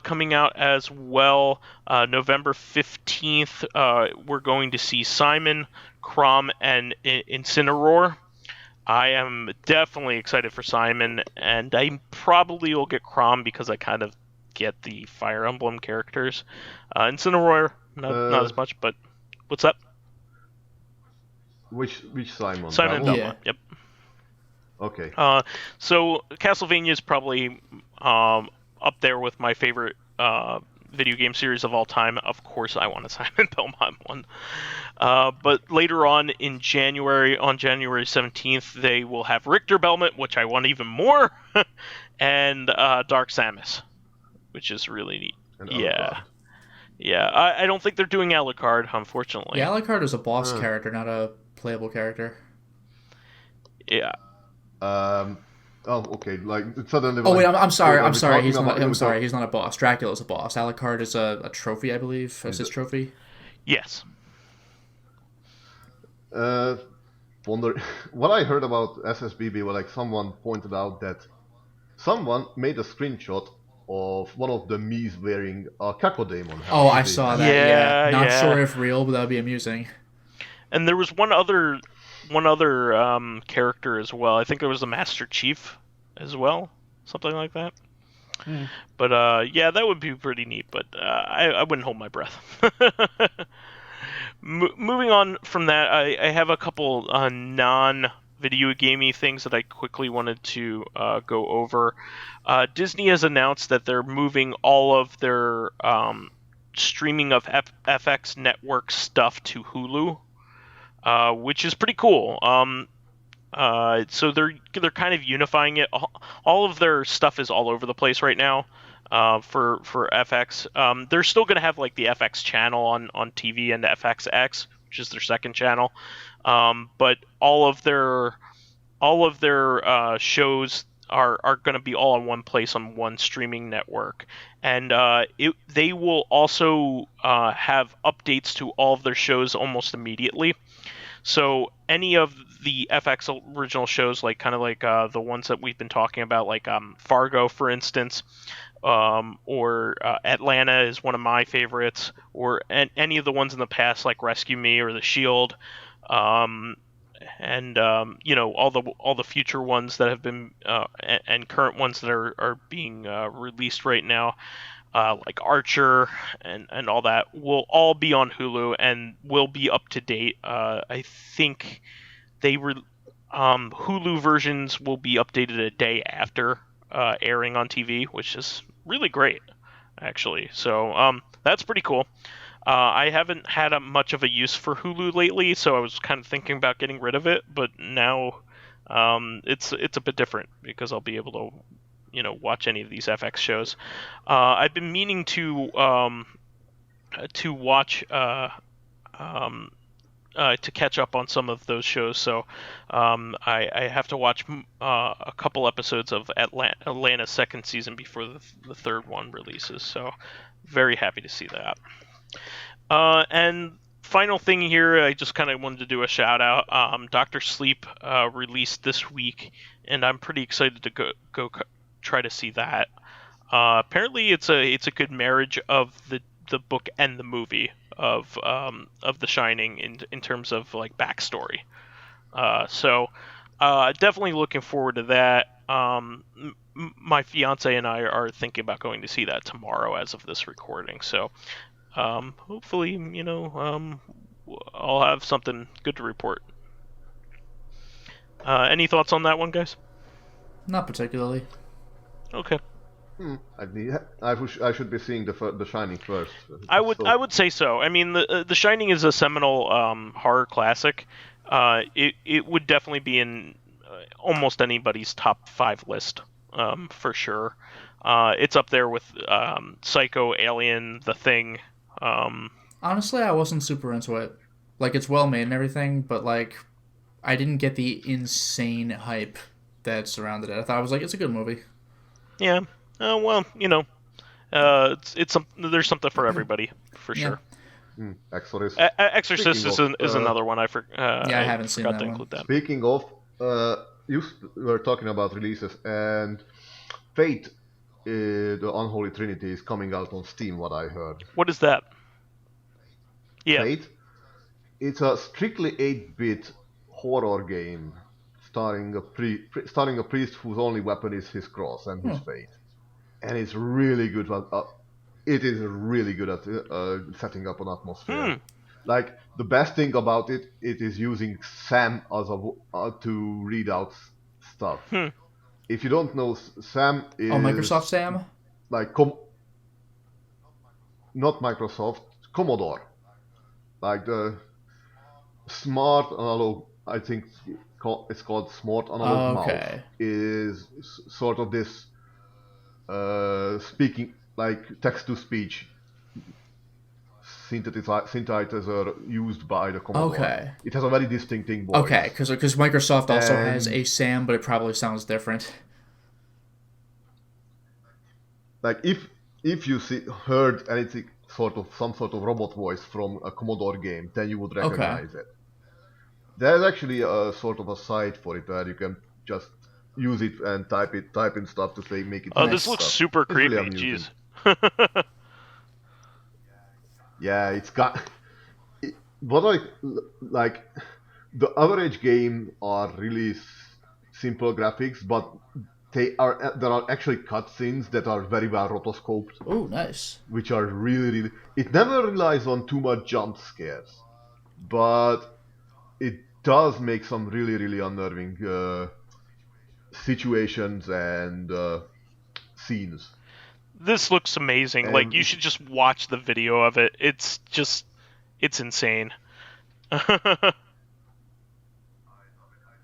coming out as well. November 15th, we're going to see Simon, Crom, and Incineroar. I am definitely excited for Simon, and I probably will get Crom because I kind of get the Fire Emblem characters. Incineroar, not as much, but what's up? Which Simon? Simon and Belmont, Yeah. yep. Okay. So Castlevania is probably up there with my favorite video game series of all time. Of course, I want a Simon Belmont one. But later on in January, on January 17th, they will have Richter Belmont, which I want even more, and Dark Samus, which is really neat. And Yeah. Yeah, I don't think they're doing Alucard, unfortunately. Yeah, Alucard is a boss character, not a playable character. Yeah. Oh, okay. Like suddenly. Oh wait, I'm sorry. I'm sorry. He's He's not a boss. Dracula's a boss. Alucard is a trophy, I believe. Is his trophy? Yes. Wonder what I heard about SSBB. Was like someone pointed out that someone made a screenshot of one of the Mii's wearing a Cacodemon hat. Oh, I saw that. Yeah, Not yeah. sure if real, but that would be amusing. And there was one other character as well. I think there was the Master Chief as well, something like that. But yeah, that would be pretty neat. But I wouldn't hold my breath. Moving on from that, I have a couple non-video gamey things that I quickly wanted to go over. Disney has announced that they're moving all of their streaming of FX network stuff to Hulu. Which is pretty cool. So they're kind of unifying it. All of their stuff is all over the place right now. For FX, they're still going to have like the FX channel on TV and FXX, which is their second channel. But all of their shows are going to be all in one place on one streaming network, and they will also have updates to all of their shows almost immediately. So any of the FX original shows, like kind of like the ones that we've been talking about, like Fargo, for instance, or Atlanta is one of my favorites, or any of the ones in the past, like Rescue Me or The Shield, and all the future ones that have been and current ones that are being released right now. like Archer and all that, will all be on Hulu and will be up to date. I think Hulu versions will be updated a day after airing on TV, which is really great, actually. So that's pretty cool. I haven't had much of a use for Hulu lately, so I was kind of thinking about getting rid of it, but now it's a bit different because I'll be able to, watch any of these FX shows. I've been meaning to watch to catch up on some of those shows, so I have to watch a couple episodes of Atlanta's second season before the third one releases. So very happy to see that. And final thing here, I just kind of wanted to do a shout out. Dr. Sleep released this week, and I'm pretty excited to go try to see that. Apparently, it's a good marriage of the book and the movie of The Shining in terms of like backstory. So definitely looking forward to that. My fiance and I are thinking about going to see that tomorrow as of this recording. So hopefully, I'll have something good to report. Any thoughts on that one, guys? Not particularly. Okay. I should be seeing the Shining first. I would say so. I mean, the Shining is a seminal horror classic. It would definitely be in almost anybody's top 5 list, for sure. It's up there with Psycho, Alien, The Thing. Honestly, I wasn't super into it. Like, it's well made and everything, but like, I didn't get the insane hype that surrounded it. I thought, I was like, it's a good movie. Yeah. Well, there's something for everybody, for sure. Exorcist. Exorcist is another one I forgot. I haven't seen that to one. include that. Speaking of, you were talking about releases, and Fate, the Unholy Trinity, is coming out on Steam. What I heard. What is that? Yeah. Fate. It's a strictly 8-bit horror game starring a priest whose only weapon is his cross and his fate. And it's really good. It is really good at setting up an atmosphere. Like, the best thing about it is using Sam as to read out stuff. If you don't know, Sam is... Oh, Microsoft Sam? Like, not Microsoft, Commodore. Like the smart analog, I think it's called smart analog mouse, is sort of this speaking, like text-to-speech synthesizer used by the Commodore. Okay. It has a very distinctive voice. Okay, because Microsoft also has a Sam, but it probably sounds different. Like, if you heard anything, some sort of robot voice from a Commodore game, then you would recognize it. There's actually a sort of a site for it where you can just use it and type in stuff to say make it. Oh, this looks super creepy. Really jeez. Yeah, it's got. What I like, the average game are really simple graphics, but there are actually cutscenes that are very well rotoscoped. Oh, nice. Which are really. It never relies on too much jump scares, but it does make some really, really unnerving situations and scenes. This looks amazing. Like, you should just watch the video of it. It's insane. I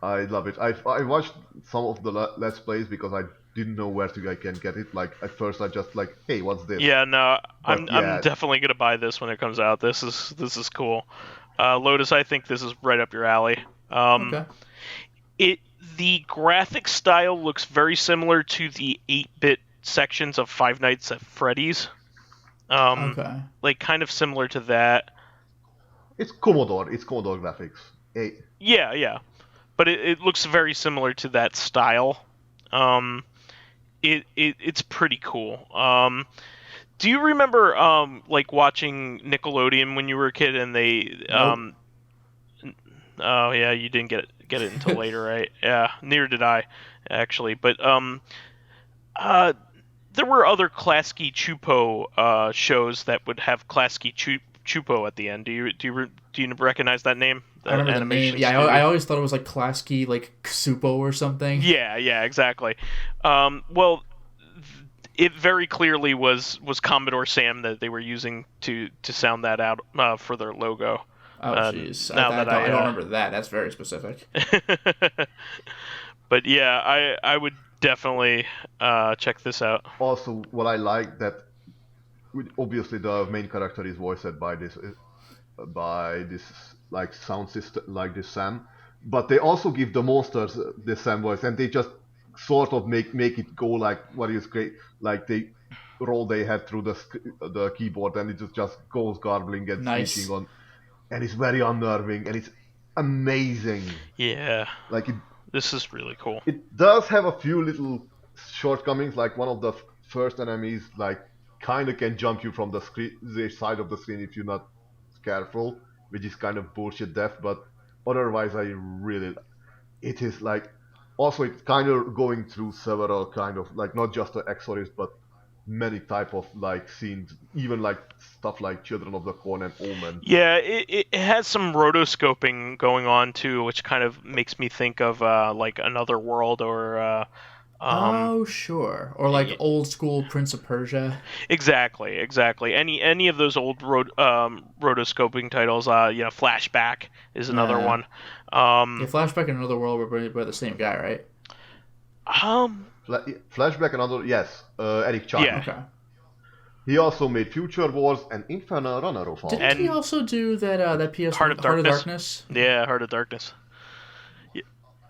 love it. I watched some of the Let's Plays because I didn't know where I can get it. Like, at first I just like, hey, what's this? Yeah, no, I'm definitely gonna buy this when it comes out. This is cool. Lotus, I think this is right up your alley. Okay. The graphic style looks very similar to the 8-bit sections of Five Nights at Freddy's. Like, kind of similar to that. It's Commodore graphics. Yeah. But it looks very similar to that style. It's pretty cool. Do you remember like watching Nickelodeon when you were a kid and they Nope. Oh yeah, you didn't get it until later, right? Yeah, neither did I, actually. But there were other Klasky Chupo shows that would have Klasky Chupo at the end. Do you recognize that name? I remember the name. Yeah, I always thought it was like Klasky, like Supo or something. Yeah, exactly. Well, it very clearly was Commodore Sam that they were using to sound that out for their logo. Oh, jeez. I don't remember that. That's very specific. But yeah, I would definitely check this out. Also, what I like that obviously the main character is voiced by this like sound system, like this Sam, but they also give the monsters the Sam voice, and they just sort of make it go like what is great, like they roll their head through the keyboard, and it just goes garbling and speaking on, and it's very unnerving, and it's amazing. Yeah, like this is really cool. It does have a few little shortcomings, like one of the first enemies like kind of can jump you from the side of the screen if you're not careful, which is kind of bullshit death, but otherwise it is like, also it's kind of going through several kind of, like not just the Exorcist, but many type of like scenes, even like stuff like Children of the Corn and Omen. Yeah, it has some rotoscoping going on too, which kind of makes me think of like Another World or oh, sure. Or like old school Prince of Persia. Exactly. Any of those old rotoscoping titles, Flashback is another one. Flashback and Another World were by the same guy, right? Flashback and other, yes, Eric Chan. Yeah. Okay. He also made Future Wars and Infernal Runner of All. Didn't he also do that PS Heart of Darkness? Yeah, Heart of Darkness.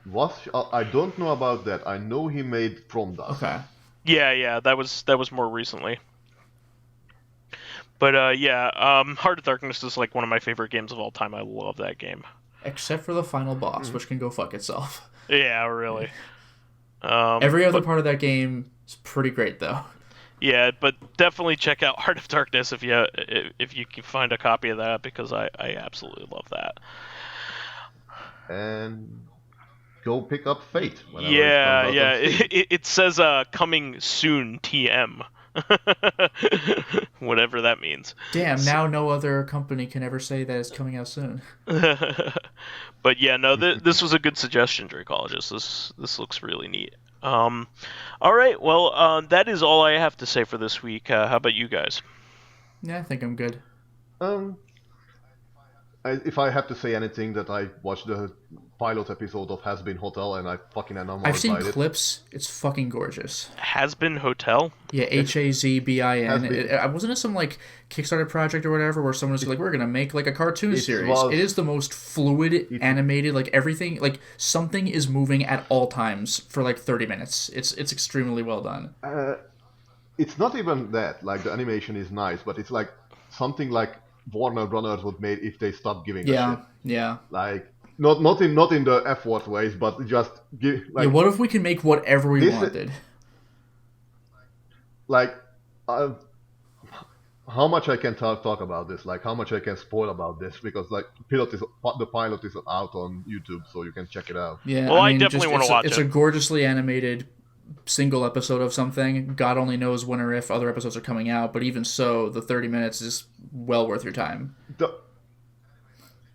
I don't know about that. I know he made From Dust. Okay. Yeah, that was more recently. But Heart of Darkness is like one of my favorite games of all time. I love that game. Except for the final boss, which can go fuck itself. Yeah, really. Every other part of that game is pretty great, though. Yeah, but definitely check out Heart of Darkness if you can find a copy of that, because I absolutely love that. And go pick up Fate. Yeah. It says coming soon TM. Whatever that means. Damn, now no other company can ever say that it's coming out soon. But yeah, no, this was a good suggestion, Dracologist. This looks really neat. All right, well, that is all I have to say for this week. How about you guys? Yeah, I think I'm good. If I have to say anything, that I watched the pilot episode of Has Been Hotel, and I fucking enamored by it. I've seen clips. It's fucking gorgeous. Has Been Hotel? Yeah, HAZBIN. Wasn't it some like Kickstarter project or whatever where someone was like, we're gonna make like a cartoon series? It is the most fluid, animated, like everything, like something is moving at all times for like 30 minutes. It's extremely well done. It's not even that. Like the animation is nice, but it's like something like Warner Brothers would make if they stopped giving a shit. Yeah. Like not in the effort ways, but just give. Like, what if we can make whatever we wanted? Like, how much I can talk about this? Like, how much I can spoil about this? Because like, the pilot is out on YouTube, so you can check it out. Yeah. Well, I definitely want to watch it. It's a gorgeously animated single episode of something. God only knows when or if other episodes are coming out, but even so, the 30 minutes is well worth your time.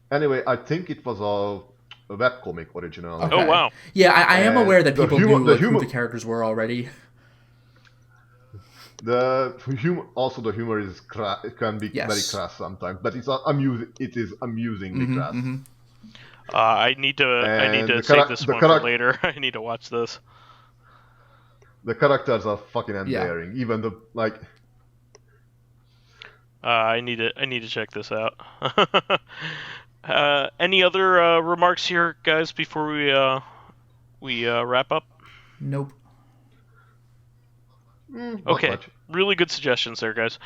Anyway, I think it was a webcomic original. Okay. Oh, wow. Yeah, I am aware that people knew who the characters were already. The humor is it can be very crass sometimes, but it's amusing. It is amusingly crass. Mm-hmm. I need to save this one for later. I need to watch this. The characters are fucking endearing. Yeah. Even the like. I need to check this out. Any other remarks here, guys, before we wrap up? Nope. Okay, really good suggestions there, guys.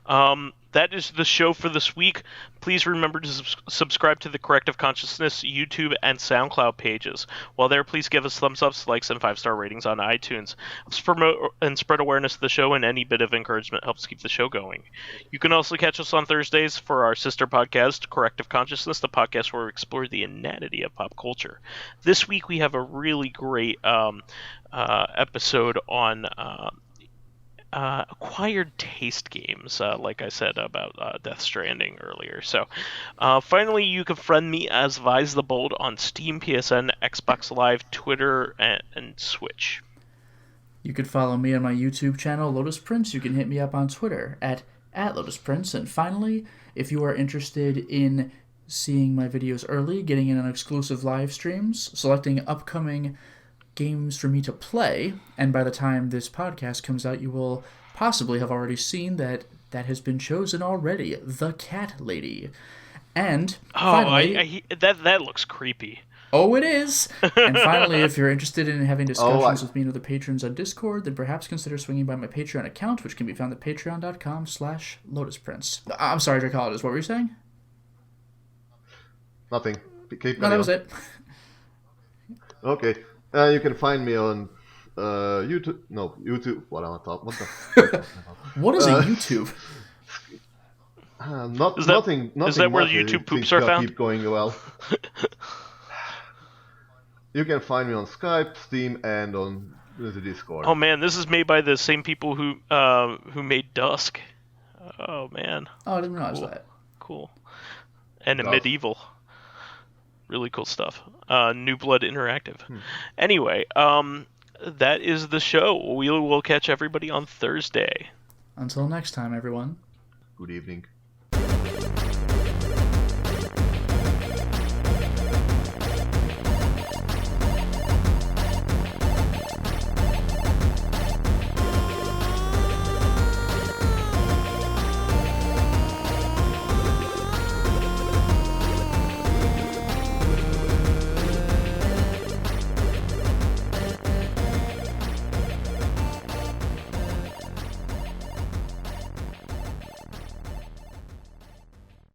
That is the show for this week. Please remember to subscribe to the Corrective Consciousness YouTube and Soundcloud pages. While there, please give us thumbs ups, likes, and 5-star ratings on iTunes. Helps promote and spread awareness of the show, and any bit of encouragement helps keep the show going. You can also catch us on Thursdays for our sister podcast, Corrective Consciousness, the podcast where we explore the inanity of pop culture. This week we have a really great episode on acquired taste games, like I said about Death Stranding earlier. So, finally, you can friend me as vysethebold on Steam, PSN, Xbox Live, Twitter, and Switch. You could follow me on my YouTube channel, Lotus Prince. You can hit me up on Twitter at Lotus Prince. And finally, if you are interested in seeing my videos early, getting in on exclusive live streams, selecting upcoming games for me to play, and by the time this podcast comes out, you will possibly have already seen that has been chosen already, The Cat Lady. And finally, that looks creepy. Oh, it is! And finally, if you're interested in having discussions with me and other patrons on Discord, then perhaps consider swinging by my Patreon account, which can be found at patreon.com/lotusprince. I'm sorry, Dracologist, what were you saying? Nothing. Keep No, that was it. Okay. You can find me on YouTube. No, YouTube. What am I talking? What the? What is a YouTube? Nothing. Is that where YouTube poops are found? Keep going well. You can find me on Skype, Steam, and on the Discord. Oh man, this is made by the same people who made Dusk. Oh man. Oh, I didn't realize that. Cool. And a Medieval. Really cool stuff. New Blood Interactive. Anyway, that is the show. We will catch everybody on Thursday. Until next time, everyone. Good evening.